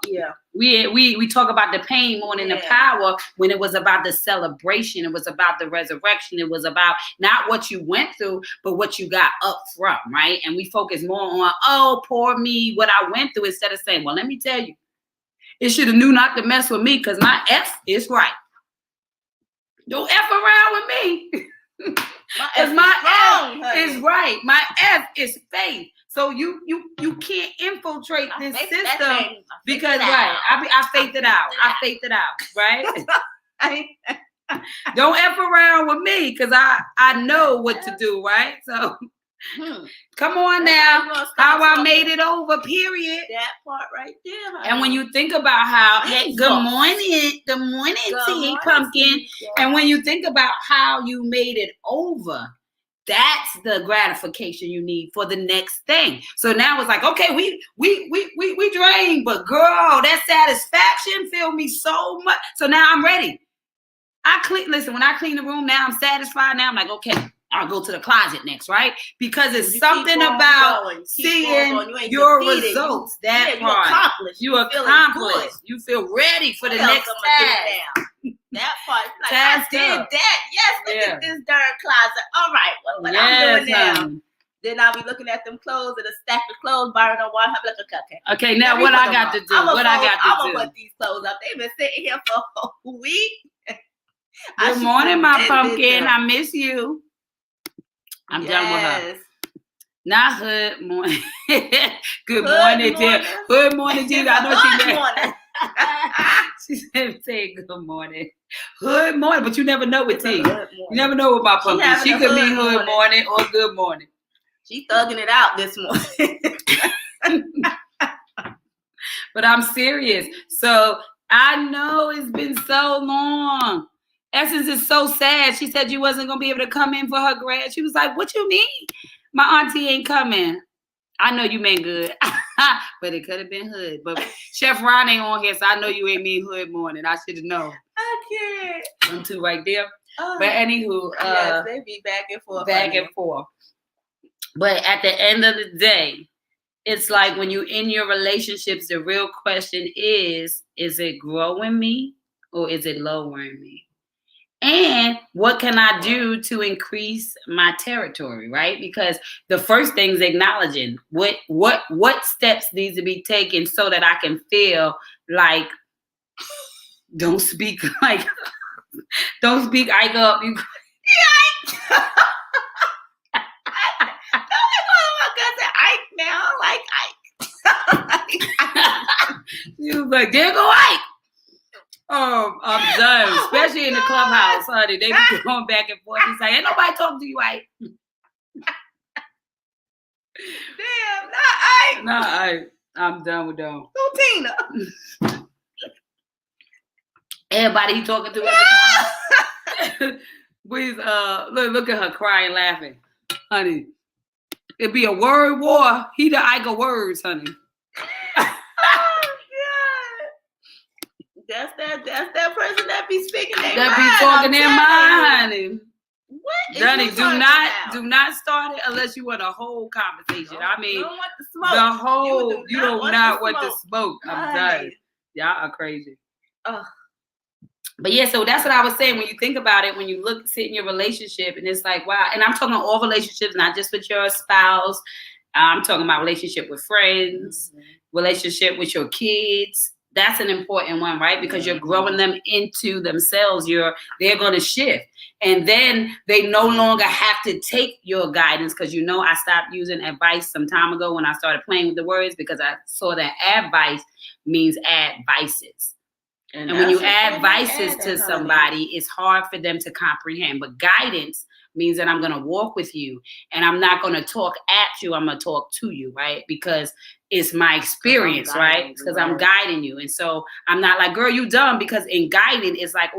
we talk about the pain more than the power, when it was about the celebration. It was about the resurrection. It was about not what you went through, but what you got up from, right? And we focus more on, oh, poor me, what I went through, instead of saying, well, let me tell you, it should have knew not to mess with me because my F is right. Don't F around with me. Because my F is right. My F is faith. So you can't infiltrate this system because I faith it out. I faith it out, right? Don't F around with me because I know what to do, right? So come on now. How I made it over, period. That part right there. Honey. And when you think about how, hey, good morning, T Pumpkin. And when you think about how you made it over, that's the gratification you need for the next thing. So now it's like, okay, we drained, but girl, that satisfaction filled me so much. So now I'm ready. Listen, when I clean the room now, I'm satisfied. Now I'm like, okay, I'll go to the closet next, right? Because it's something about seeing your results. That part. You accomplished. You feel ready for the next task. That part. Like, I did that. Yes, look at this darn closet. All right, what I'm doing now. Then I'll be looking at them clothes and a stack of clothes, borrowing on one, like a cupcake. Okay, now what I got to do? I'm gonna put these clothes up. They've been sitting here for a week. Good morning, my pumpkin. I miss you. I'm done with her. Not hood morning. Good morning, dear. Good morning, dear. I know she said, say good morning. Good morning, but you never know with T. You never know with my pumpkin. She could mean hood morning or good morning. She thugging it out this morning. But I'm serious. So I know it's been so long. Essence is so sad. She said you wasn't going to be able to come in for her grad. She was like, what you mean? My auntie ain't coming. I know you meant good. But it could have been hood. But Chef Ron ain't on here, so I know you ain't mean hood morning. I should have known. I can't. Them two right there. But anywho. Yes, they be back and forth. Back and forth. But at the end of the day, it's like when you're in your relationships, the real question is it growing me or is it lowering me? And what can I do to increase my territory, right? Because the first thing is acknowledging what steps need to be taken so that I can feel like don't speak Ike up. You Ike now, like Ike. You was like, there go Ike. I'm done. Especially in the clubhouse, honey. They be going back and forth. He's like, ain't nobody talking to you, Ike. Damn, not Ike. Not Ike. I'm done with them. Who, Tina? Everybody he talking to at the time. Please, look at her crying, laughing. Honey, it'd be a word war. He the Ike of words, honey. That's that person that be speaking their mind. That be talking their mind, honey. What? Honey, do not start it unless you want a whole conversation. I mean, you don't want the smoke. The whole, you do not want the smoke. I'm done. Y'all are crazy. Ugh. But yeah, so that's what I was saying. When you think about it, when you sit in your relationship, and it's like, wow. And I'm talking all relationships, not just with your spouse. I'm talking about relationship with friends, relationship with your kids. That's an important one, right? Because you're growing them into themselves. They're going to shift. And then they no longer have to take your guidance because, I stopped using advice some time ago when I started playing with the words because I saw that advice means add vices. And when you add vices to somebody, it's hard for them to comprehend. But guidance means that I'm going to walk with you, and I'm not going to talk at you. I'm going to talk to you, right? Because it's my experience, right? Because I'm guiding you. And so I'm not like, girl, you dumb, because in guiding, it's like,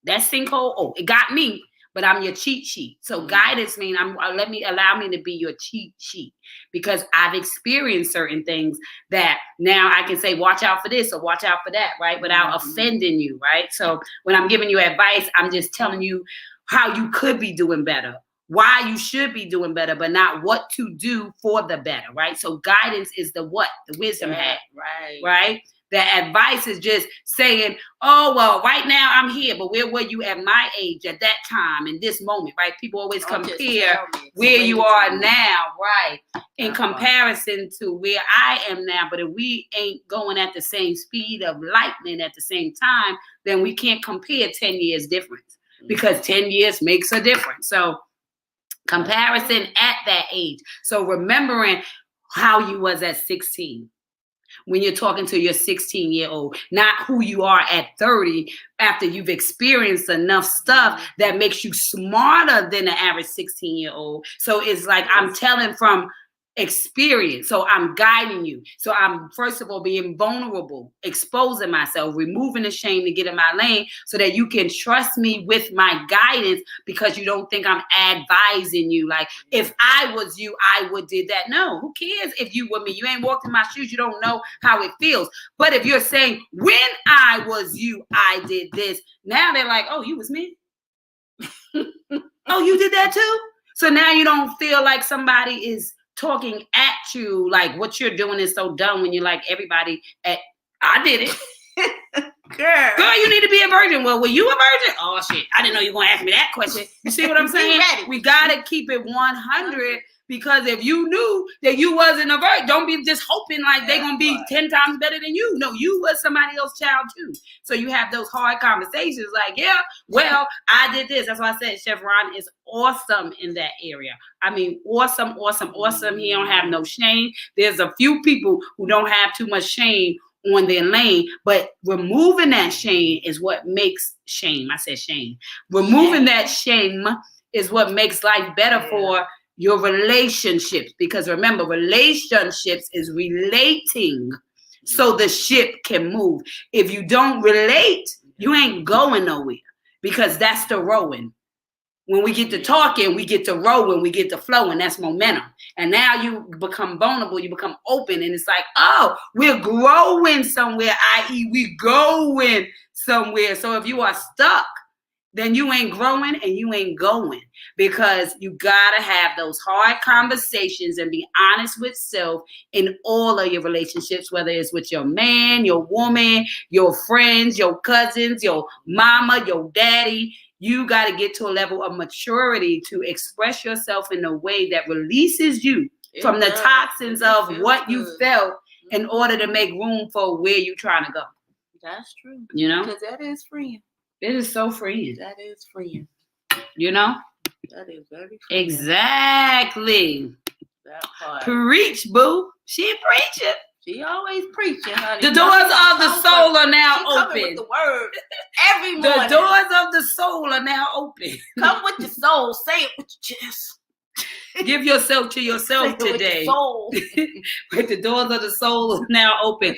that sinkhole, it got me, but I'm your cheat sheet. So guidance means allow me to be your cheat sheet, because I've experienced certain things that now I can say, watch out for this or watch out for that, right? Without offending you, right? So when I'm giving you advice, I'm just telling you how you could be doing better, why you should be doing better, but not what to do for the better, right? So guidance is the wisdom hat, right? The advice is just saying, oh, well, right now I'm here, but where were you at my age at that time in this moment, right? People always compare where you are now, right, in comparison to where I am now. But if we ain't going at the same speed of lightning at the same time, then we can't compare 10 years difference, because 10 years makes a difference. So comparison at that age. So remembering how you was at 16. When you're talking to your 16-year-old, not who you are at 30 after you've experienced enough stuff that makes you smarter than the average 16-year-old. So it's like I'm telling from experience. So I'm guiding you. So I'm, first of all, being vulnerable, exposing myself, removing the shame to get in my lane so that you can trust me with my guidance, because you don't think I'm advising you. Like, if I was you, I would did that. No, who cares if you were me? You ain't walked in my shoes. You don't know how it feels. But if you're saying, when I was you, I did this. Now they're like, oh, you was me? Oh, you did that too? So now you don't feel like somebody is talking at you like what you're doing is so dumb, when you're like, everybody I did it. Girl, you need to be a virgin. Well, were you a virgin? Oh shit, I didn't know you were gonna ask me that question. You see what I'm saying? We gotta keep it 100, because if you knew that you wasn't a virgin, don't be just hoping like they're gonna be 10 times better than you. No, you was somebody else's child too. So you have those hard conversations like, yeah, well, I did this. That's why I said Chef Ron is awesome in that area. I mean, awesome. He don't have no shame. There's a few people who don't have too much shame on their lane, but removing that shame is what makes shame. I said shame. Removing that shame is what makes life better for your relationships, because remember, relationships is relating so the ship can move. If you don't relate, you ain't going nowhere, because that's the rowing. When we get to talking, we get to rowing, we get to flowing. That's momentum. And now you become vulnerable, you become open, and it's like, oh, we're growing somewhere, i.e. we going somewhere. So if you are stuck, then you ain't growing and you ain't going, because you gotta have those hard conversations and be honest with self in all of your relationships, whether it's with your man, your woman, your friends, your cousins, your mama, your daddy. You got to get to a level of maturity to express yourself in a way that releases you from the toxins of what you felt, in order to make room for where you're trying to go. That's true. You know? Because that is freeing. It is so freeing. That is freeing. You know? That is very freeing. Exactly. That part. Preach, boo. She preaching. She always preaching, honey. The doors of the soul are now open. With the word every morning. The doors of the soul are now open. Come with your soul. Say it with your chest. Give yourself to yourself today. With your soul. But the doors of the soul are now open.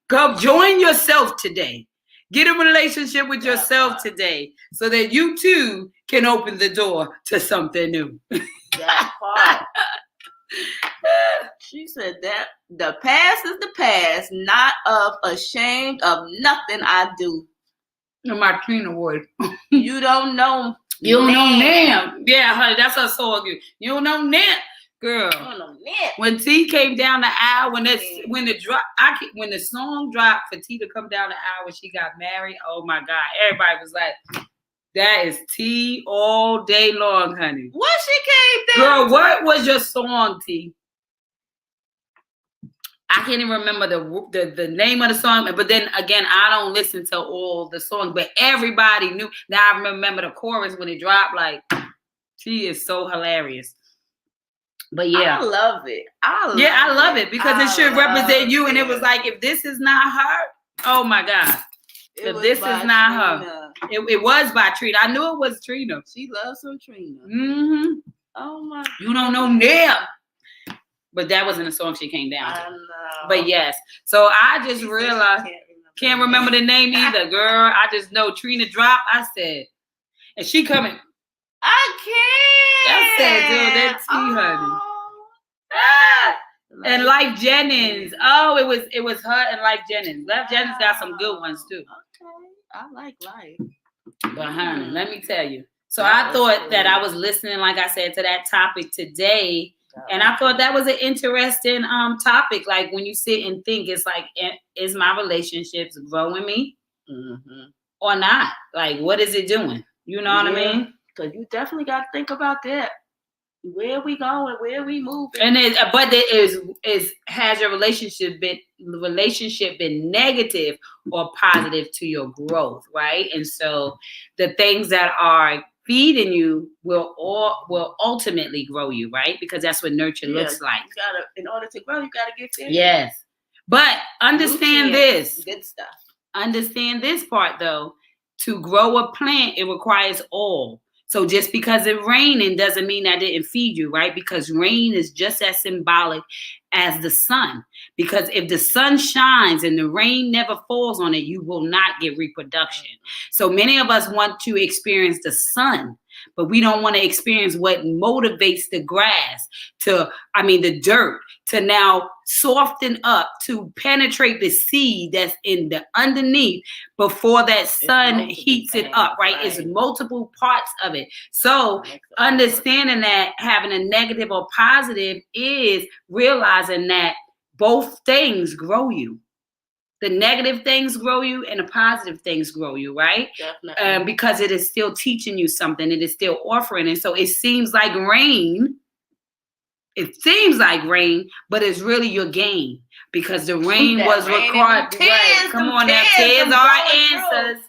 Come join yourself today. Get a relationship with yourself today, so that you too can open the door to something new. That part. She said that the past is the past, not of ashamed of nothing I do. No, Martina Wood. You don't know. You don't know now. Yeah, honey, that's her song. You don't know now, girl. You don't know now. When T came down the aisle, when the song dropped for T to come down the aisle when she got married, oh my God, everybody was like, that is T all day long, honey. What she came down? Girl, what was your song, T? I can't even remember the name of the song, but then again, I don't listen to all the songs, but everybody knew. Now I remember the chorus when it dropped. Like, she is so hilarious. But yeah, I love it. I love it because it should represent you. And it was like, if this is not her, oh my God, if this is not her. It was by Trina. I knew it was Trina. She loves some Trina. Mm-hmm. Oh my. You don't know Nia. But that wasn't a song she came down to. I know. But yes. So I just realized, can't remember the name either, girl. I just know Trina dropped. I said, and she coming. I can't. I said, dude, that's honey. Ah! And Life Jennings. Oh, it was her and Life Jennings. Life Jennings got some good ones too. Okay. I like Life. But honey, let me tell you. So I thought that I was listening, like I said, to that topic today. And I thought that was an interesting topic. Like when you sit and think, it's like, is my relationships growing me or not? Like, what is it doing? You know what I mean? Because you definitely got to think about that. Where we going? Where we moving? And has your relationship been negative or positive to your growth, right? And so the things that are feeding you will ultimately grow you, right? Because that's what nurture looks like. You gotta, in order to grow, you gotta get fed. Yes. But understand this. Good stuff. Understand this part though. To grow a plant, it requires all. So just because it raining doesn't mean that it didn't feed you, right? Because rain is just as symbolic as the sun. Because if the sun shines and the rain never falls on it, you will not get reproduction. So many of us want to experience the sun, but we don't want to experience what motivates the grass the dirt to now soften up, to penetrate the seed that's in the underneath before that sun heats it up, right? It's multiple parts of it. So understanding that having a negative or positive is realizing that both things grow you. The negative things grow you and the positive things grow you, right? Definitely. Because it is still teaching you something. It is still offering. And so it seems like rain. It seems like rain, but it's really your gain. Because the rain was required. Right. Come on now. Tears are answers.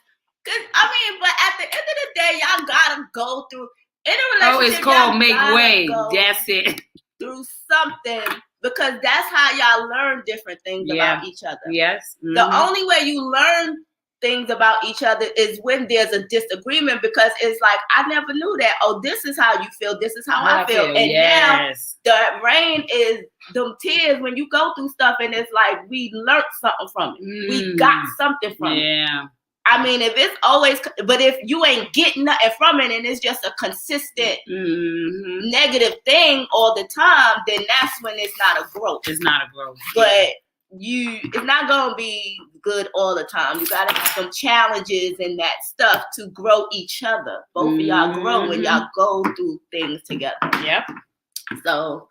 But at the end of the day, y'all gotta go through in a relationship. Oh, it's called make way. That's it. Through something. Because that's how y'all learn different things about each other. Yes. Mm-hmm. The only way you learn things about each other is when there's a disagreement, because it's like, I never knew that. Oh, this is how you feel. This is how I feel. And now the rain is them tears when you go through stuff and it's like, we learned something from it. We got something from it. Yeah. I mean, if it's always, but if you ain't getting nothing from it and it's just a consistent negative thing all the time, then that's when it's not a growth. It's not a growth. But it's not going to be good all the time. You got to have some challenges and that stuff to grow each other. Both of y'all grow when y'all go through things together. Yep. So,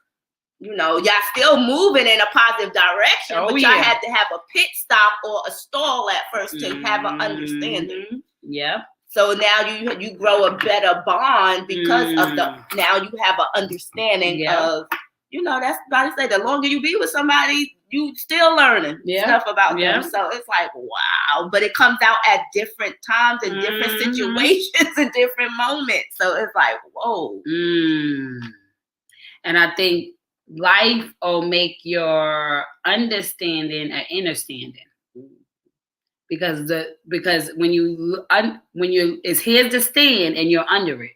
y'all still moving in a positive direction, but y'all had to have a pit stop or a stall at first to have an understanding. Yep. So now you grow a better bond because of now you have an understanding of, that's about to say, the longer you be with somebody, you still learning stuff about them. So it's like, wow, but it comes out at different times and different situations and different moments. So it's like, whoa. And I think life will make your understanding an understanding, because when you it's here's the stand and you're under it,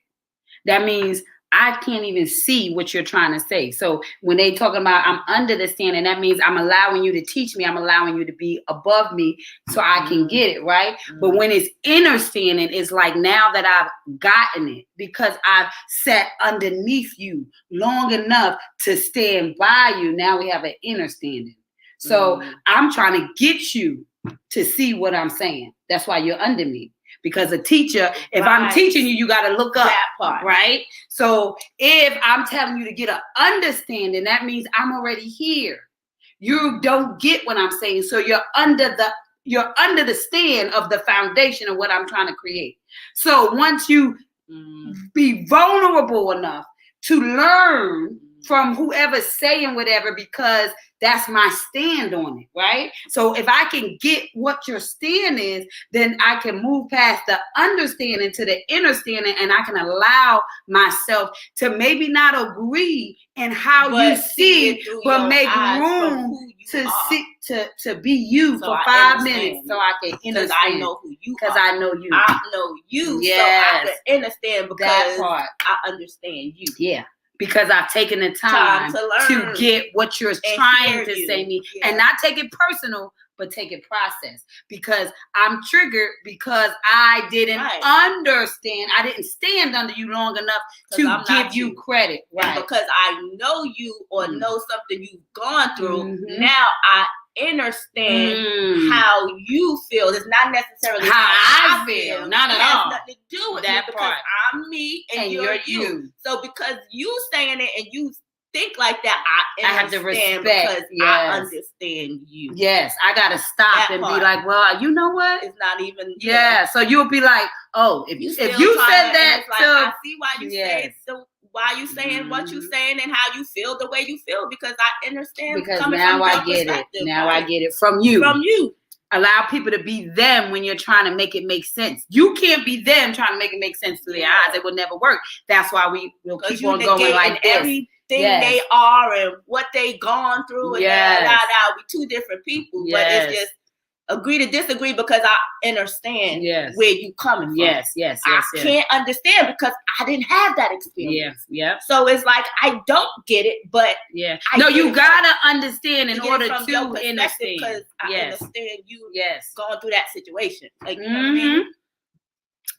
that means I can't even see what you're trying to say. So when they talking about I'm under the stand, and that means I'm allowing you to teach me, I'm allowing you to be above me so I can get it, right? But when it's inner standing, it's like now that I've gotten it because I've sat underneath you long enough to stand by you. Now we have an inner standing. So I'm trying to get you to see what I'm saying. That's why you're under me. Because a teacher, if I'm teaching you, you got to look up, that part, right? So if I'm telling you to get an understanding, that means I'm already here. You don't get what I'm saying. So you're under the stand of the foundation of what I'm trying to create. So once you be vulnerable enough to learn from whoever's saying whatever because that's my stand on it, right? So if I can get what your stand is, then I can move past the understanding to the understanding, and I can allow myself to maybe not agree in how you see it, but make room to see to be you for 5 minutes, so I can understand. Because I know who you are. Because I know you. I know you, yes. So I can understand because that part. I understand you. Yeah. Because I've taken the time to get what you're trying to say me, and not take it personal, but take it process. Because I'm triggered because I didn't understand. I didn't stand under you long enough to give you credit. Right. And because I know you or know something you've gone through, now I understand how you feel. It's not necessarily how I feel. Not at all. It has nothing to do with that because I'm me and you're you. So because you saying it and you think like that, I have to respect because I understand you. Yes, I gotta stop and be like, well, you know what? It's not even. Yeah. So you'll be like, oh, if you said that, I see why you say so. Why you saying what you saying and how you feel the way you feel, because I understand. Because now I get it. Now I get it from you. From you. Allow people to be them when you're trying to make it make sense. You can't be them trying to make it make sense to their eyes. It will never work. That's why we'll keep on going like this. Everything they are and what they gone through and we two different people. But it's just agree to disagree because I understand where you coming from. Yes. I can't understand because I didn't have that experience. Yeah. So it's like I don't get it, but no, you gotta understand in order to understand. Because I understand you going through that situation. Like you know what I mean?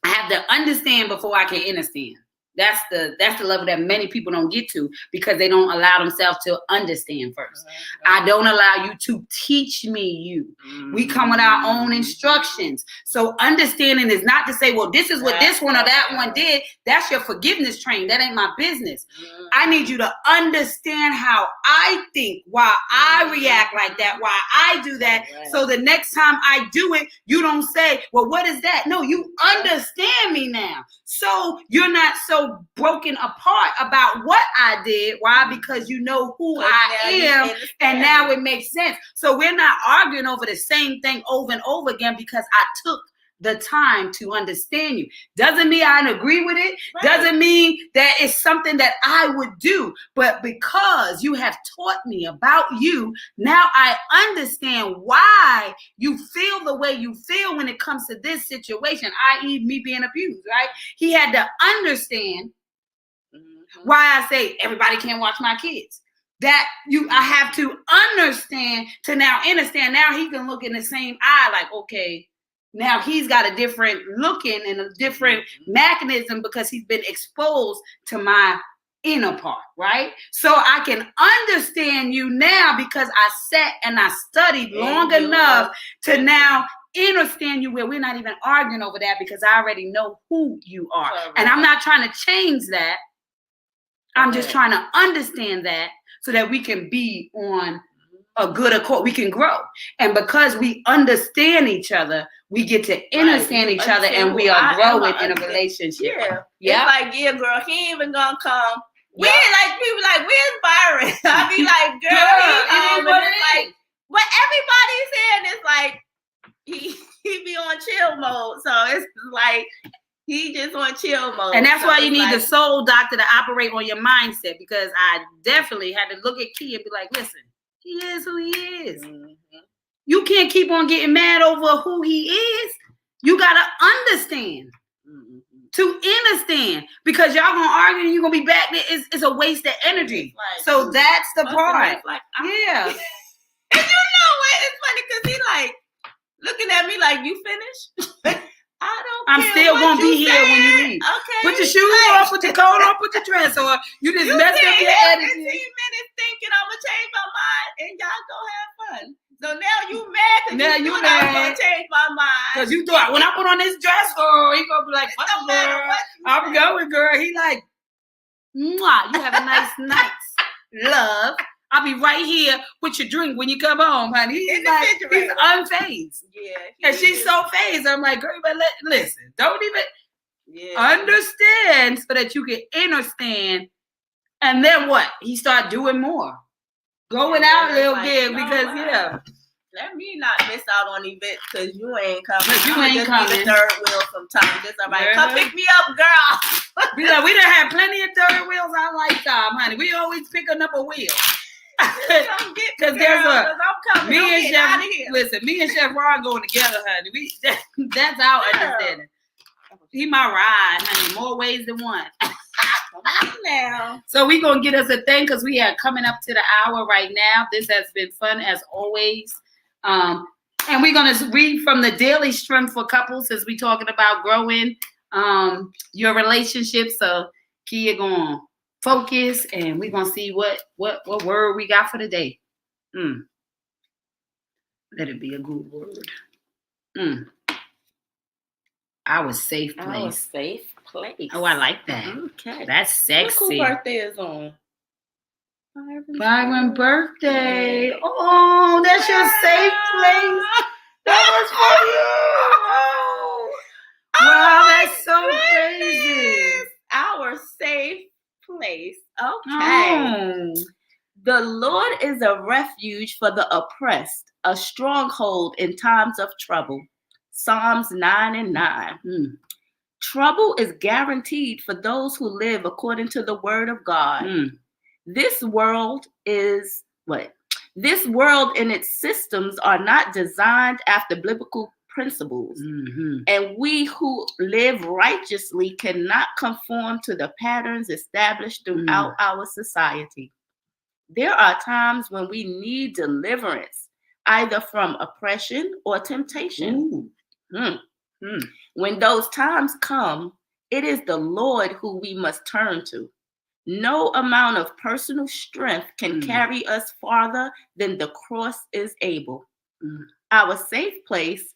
I have to understand before I can understand. That's the level that many people don't get to because they don't allow themselves to understand first. I don't allow you to teach me you. We come with our own instructions. So understanding is not to say, well, this is what this one or that one did. That's your forgiveness train. That ain't my business. I need you to understand how I think, why I react like that, why I do that. So the next time I do it, you don't say, well, what is that? No, you understand me now. So you're not so broken apart about what I did. Why? Because you know who I am, and now it makes sense. So we're not arguing over the same thing over and over again because I took the time to understand you. Doesn't mean I agree with it. Doesn't mean that it's something that I would do. But because you have taught me about you, now I understand why you feel the way you feel when it comes to this situation, i.e. me being abused, right? He had to understand why I say everybody can't watch my kids. That I have to understand to now understand. Now he can look in the same eye like, okay, now he's got a different looking and a different mechanism because he's been exposed to my inner part, right? So I can understand you now because I sat and I studied long enough to now understand you where we're not even arguing over that because I already know who you are. And I'm not trying to change that. I'm just trying to understand that so that we can be on a good accord. We can grow. And because we understand each other, we get to understand each other and we are growing in a relationship. It's like, girl, he ain't even gonna come. We ain't like, people like, where's Byron? I be like, girl, but everybody's saying it's like, he be on chill mode. So it's like, he just on chill mode. And that's why you need the soul doctor to operate on your mindset, because I definitely had to look at Key and be like, listen, he is who he is. You can't keep on getting mad over who he is. You got to understand. To understand. Because y'all going to argue and you're going to be back there. It's a waste of energy. So that's the part. Yeah. And you know what? It's funny because he like looking at me like, you finished? I'm still gonna be here when you leave. Okay. Put your shoes on, put your coat on, put your dress on. You just messed up your energy. 15 minutes thinking I'm gonna change my mind, and y'all go have fun. So now you mad because you thought I was gonna change my mind. Because you thought when I put on this dress, girl, he gonna be like, "Fuck girl, I'm going, girl." He like, "Mwah, you have a nice night, love. I'll be right here with your drink when you come home, honey." He's like, he's unfazed. Yeah. And she's so phased. I'm like, girl, but listen, don't even understand so that you can understand And then what? He started doing more. Going out a little bit because, let me not miss out on events because you ain't coming. But you ain't coming. Be the third wheel sometimes. Just like, come pick me up, girl. We done had plenty of third wheels our lifetime, honey. We always pick another wheel. Because I'm coming. Me and Chef Ron going together, honey. That's our understanding. He my ride, honey. More ways than one. Now. So we're going to get us a thing because we are coming up to the hour right now. This has been fun as always. And we're going to read from the Daily Strength for Couples as we're talking about growing your relationship. So Kia going to focus and we're going to see what word we got for the day. Let it be a good word. Our safe place. Our safe place. Oh, I like that. Okay. That's sexy. Whose birthday is on? Byron's birthday. Oh, that's your safe place. That was for you. Wow, that's so crazy. Our safe place. Okay. The Lord is a refuge for the oppressed, a stronghold in times of trouble. Psalms 9:9. Trouble is guaranteed for those who live according to the word of God. This world is This world and its systems are not designed after biblical principles. And we who live righteously cannot conform to the patterns established throughout our society. There are times when we need deliverance, either from oppression or temptation. When those times come, it is the Lord who we must turn to. No amount of personal strength can carry us farther than the cross is able. Our safe place,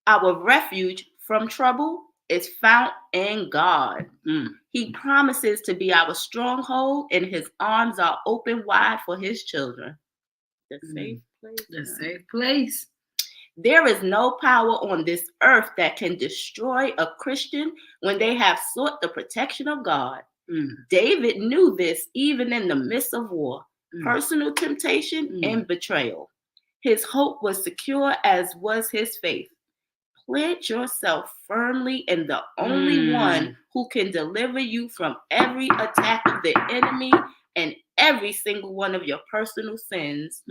our refuge from trouble, is found in God. He promises to be our stronghold, and his arms are open wide for his children. The safe place. The safe place. There is no power on this earth that can destroy a Christian when they have sought the protection of God. David knew this even in the midst of war, personal temptation, and betrayal. His hope was secure, as was his faith. Plant yourself firmly in the only one who can deliver you from every attack of the enemy and every single one of your personal sins.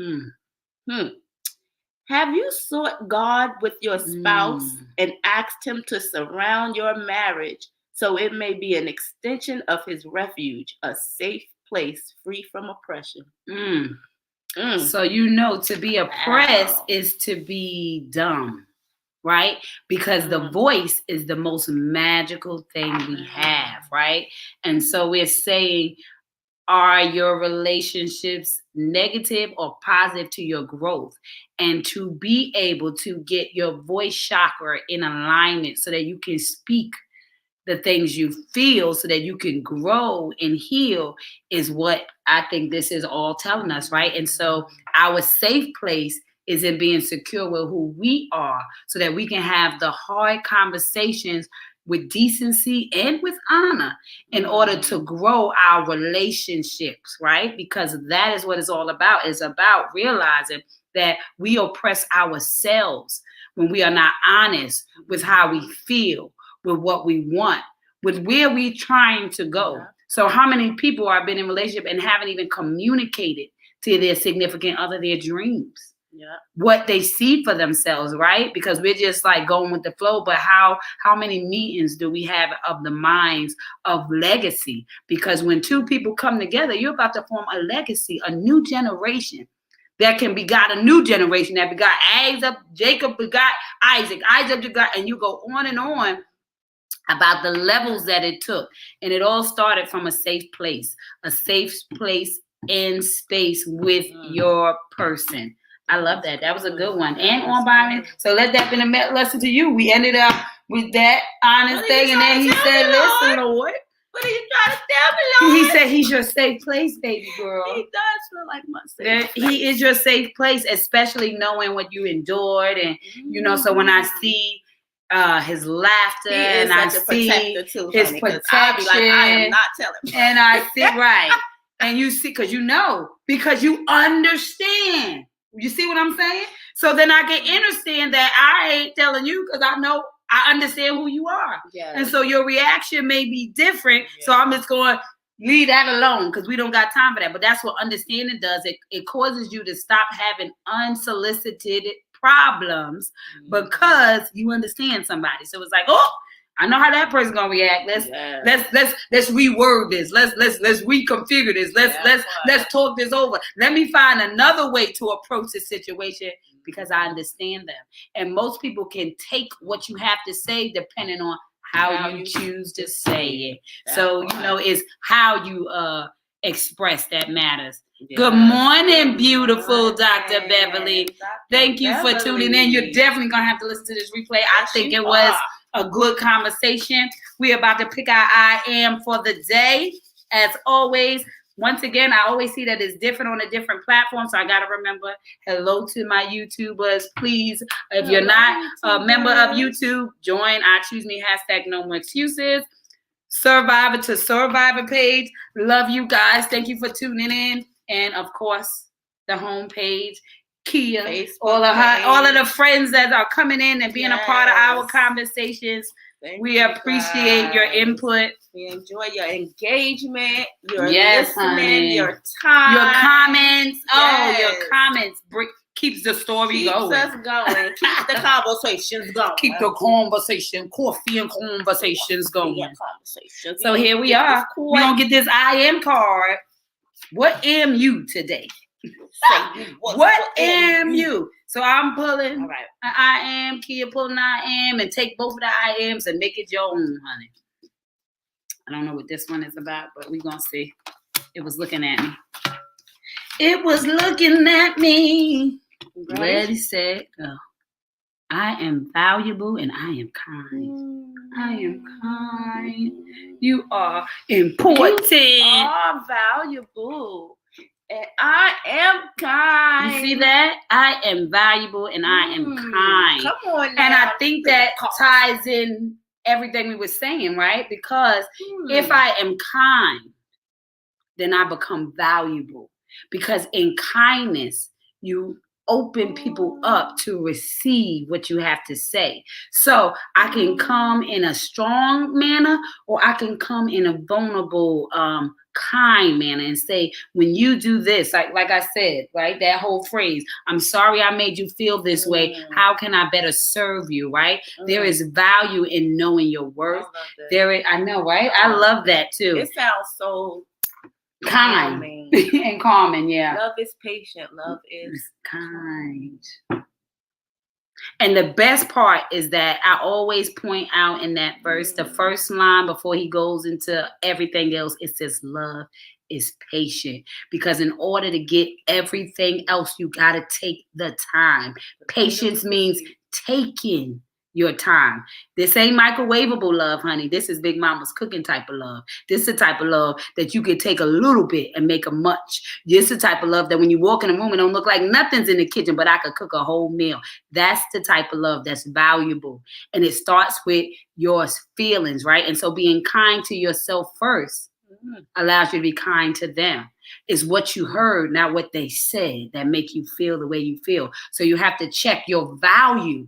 Have you sought God with your spouse and asked him to surround your marriage so it may be an extension of his refuge, a safe place free from oppression? So to be oppressed is to be dumb, right? Because the voice is the most magical thing we have, right? And so we're saying, are your relationships negative or positive to your growth? And to be able to get your voice chakra in alignment so that you can speak the things you feel so that you can grow and heal is what I think this is all telling us, right? And so our safe place is in being secure with who we are so that we can have the hard conversations with decency and with honor in order to grow our relationships, right? Because that is what it's all about. It's about realizing that we oppress ourselves when we are not honest with how we feel, with what we want, with where we're trying to go. So how many people have been in a relationship and haven't even communicated to their significant other their dreams? What they see for themselves, right? Because we're just like going with the flow. But how many meetings do we have of the minds of legacy? Because when two people come together, you're about to form a legacy, a new generation that can begot a new generation that begot Isaac, Jacob begot Isaac, Isaac begot, and you go on and on about the levels that it took. And it all started from a safe place in space with your person. I love that. That was a good one. And on Byron. So let that be a lesson to you. We ended up with that honest thing. And then he said, listen, Lord. What are you trying to tell me, Lord? He said he's your safe place, baby girl. He does feel like my safe place. He is your safe place, especially knowing what you endured. And, so when I see his laughter and I see his protection. I'll be like, I am not telling you. And I see, right. And you see, because you understand. You see what I'm saying? So then I can understand that I ain't telling you because I understand who you are. Yes. And so your reaction may be different. Yes. So I'm just going to leave that alone because we don't got time for that. But that's what understanding does. It causes you to stop having unsolicited problems because you understand somebody. So it's like, oh, I know how that person's gonna react. Let's reword this. Let's reconfigure this. Let's talk this over. Let me find another way to approach this situation because I understand them. And most people can take what you have to say depending on how you choose to say it. So it's how you express that matters. Yeah. Good morning, beautiful Dr. Beverly. Thank you for tuning in. You're definitely gonna have to listen to this replay. I think it was a good conversation. We're about to pick our I am for the day. As always, once again, I always see that it's different on a different platform. So I got to remember, hello to my YouTubers. Please, if you're not a member of YouTube, join I Choose Me # No More Excuses. Survivor to Survivor page. Love you guys. Thank you for tuning in. And of course, the homepage. Kia, all of the friends that are coming in and being a part of our conversations. We appreciate your input. We enjoy your engagement, your listening, honey. Your time, your comments. Yes. Oh, your comments keeps the story going. Keeps us going. Keeps the conversations going. Keep the conversation, coffee and conversations going. Yeah, conversations. So here we are. We're going to get this I am card. What am you today? What am you? So I'm pulling an I am, Kia pulling I am, and take both of the I ams and make it your own, honey. I don't know what this one is about, but we're going to see. It was looking at me. It was looking at me. Right. Ready, set, go. I am valuable and I am kind. I am kind. You are important. You are valuable. And I am kind. You see that? I am valuable and I am kind. Come on now. And I think that ties in everything we were saying, right? Because if I am kind, then I become valuable. Because in kindness, you open people up to receive what you have to say. So I can come in a strong manner or I can come in a vulnerable, kind manner and say, when you do this, like I said, right, that whole phrase, I'm sorry I made you feel this way. How can I better serve you, right? There is value in knowing your worth. I know, right? I love that too. It sounds so kind and calming, yeah. Love is patient. Love is kind. And the best part is that I always point out in that verse, the first line before he goes into everything else, it says love is patient. Because in order to get everything else, you got to take the time. Patience means taking your time. This ain't microwavable love, honey. This is Big Mama's cooking type of love. This is the type of love that you can take a little bit and make a much. This is the type of love that when you walk in a room, it don't look like nothing's in the kitchen, but I could cook a whole meal. That's the type of love that's valuable. And it starts with your feelings, right? And so being kind to yourself first allows you to be kind to them. It's what you heard, not what they said, that make you feel the way you feel. So you have to check your value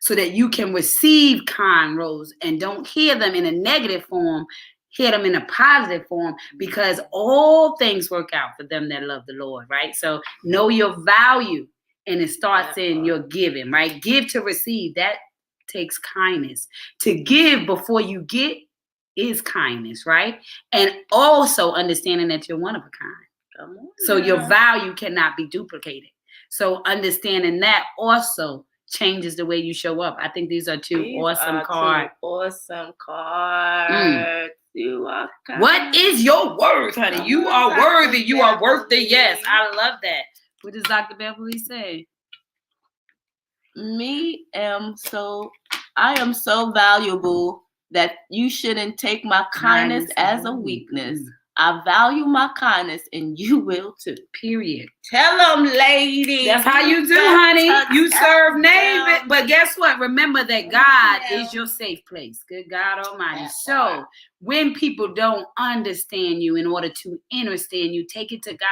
so that you can receive kind words and don't hear them in a negative form, hear them in a positive form, because all things work out for them that love the Lord, right? So know your value, and it starts in your giving, right? Give to receive. That takes kindness. To give before you get is kindness, right? And also understanding that you're one of a kind. So your value cannot be duplicated. So understanding that also changes the way you show up. I think these are two awesome cards. Awesome cards. You are kind. What is your worth, honey? You are worthy. You are worth it. Yes, I love that. What does Dr. Beverly say? I am so valuable that you shouldn't take my kindness as a weakness. I value my kindness, and you will too. Period. Tell them, lady. That's how you do, honey. You serve neighbor. But guess what? Remember that God is your safe place. Good God Almighty. So when people don't understand you, in order to understand you, take it to God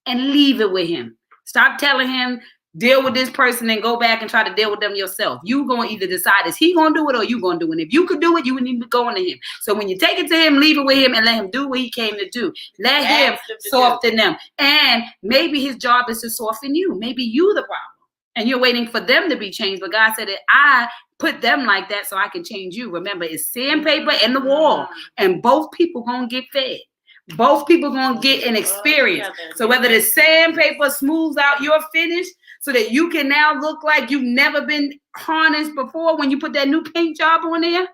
and leave it with him. Stop telling him, deal with this person and go back and try to deal with them yourself. You going to either decide, is he going to do it or you going to do it? And if you could do it, you would need to go to him. So when you take it to him, leave it with him and let him do what he came to do. Let him soften them. And maybe his job is to soften you. Maybe you the problem. And you're waiting for them to be changed. But God said that I put them like that so I can change you. Remember, it's sandpaper in the wall. And both people going to get fed. Both people going to get an experience. So whether the sandpaper smooths out your finish so that you can now look like you've never been harnessed before when you put that new paint job on there,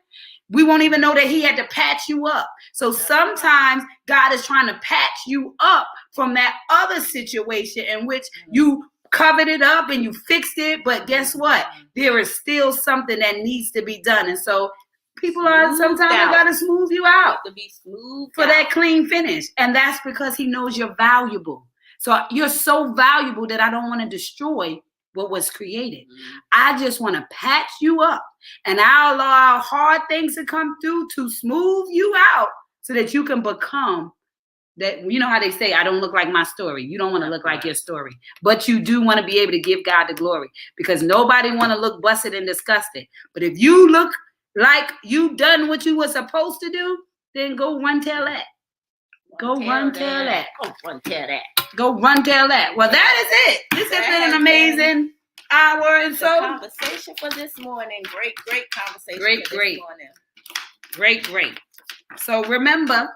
we won't even know that he had to patch you up. So sometimes God is trying to patch you up from that other situation in which you covered it up and you fixed it. But guess what? There is still something that needs to be done. And so people are sometimes got to smooth you out to be smooth for that clean finish. And that's because he knows you're valuable. So you're so valuable that I don't want to destroy what was created. I just want to patch you up, and I'll allow hard things to come through to smooth you out so that you can become that. You know how they say, I don't look like my story. You don't want to look like your story, but you do want to be able to give God the glory, because nobody want to look busted and disgusted. But if you look like you done what you were supposed to do, then go run tell that. Go run tell that. Go run tell that. Go run tell that. Well, that is it. This has been an amazing hour and so. Conversation for this morning. Great conversation. Great. So remember,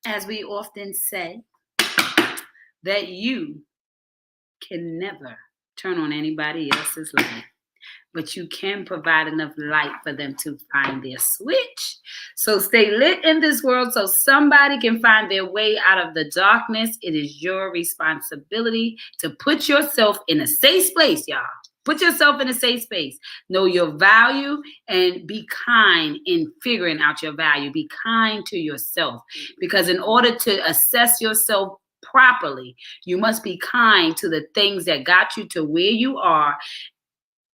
as we often say, that you can never turn on anybody else's light, but you can provide enough light for them to find their switch. So stay lit in this world so somebody can find their way out of the darkness. It is your responsibility to put yourself in a safe place, y'all. Put yourself in a safe space. Know your value and be kind in figuring out your value. Be kind to yourself, because in order to assess yourself properly, you must be kind to the things that got you to where you are.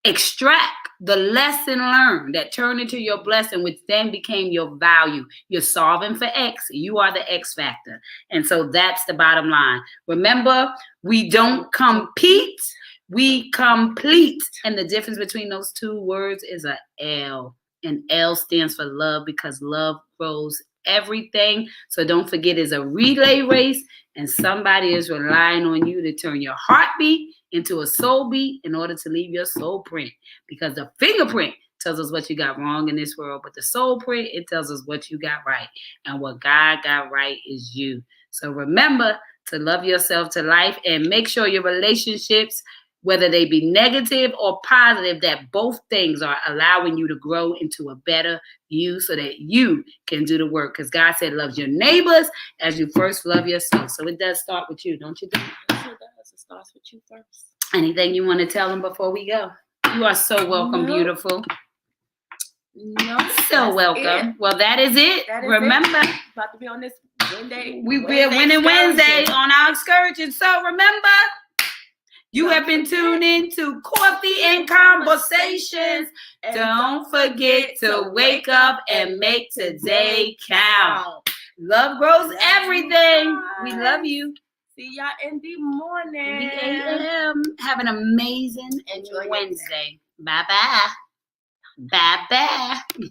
Extract the lesson learned that turned into your blessing, which then became your value. You're solving for X. You are the X factor. And so that's the bottom line. Remember, we don't compete, we complete. And the difference between those two words is a L. And L stands for love, because love grows everything. So don't forget, it's a relay race, and somebody is relying on you to turn your heartbeat into a soul beat in order to leave your soul print, because the fingerprint tells us what you got wrong in this world, but the soul print, it tells us what you got right, and what God got right is you. So remember to love yourself to life, and make sure your relationships, whether they be negative or positive, that both things are allowing you to grow into a better you so that you can do the work. Because God said, love your neighbors as you first love yourself. So it does start with you, don't you think? Yes, it does. It starts with you first. Anything you want to tell them before we go? You are so welcome, beautiful. No, so welcome. It. Well, that is it. Remember, about to be on this Wednesday. We're winning Wednesday on our excursion. So remember, you have been tuned in to Coffee and Conversations. And don't forget to wake up and make today count. Love grows everything. We love you. See y'all in the morning. 8 a.m. Have an amazing Wednesday. Bye-bye. Bye-bye.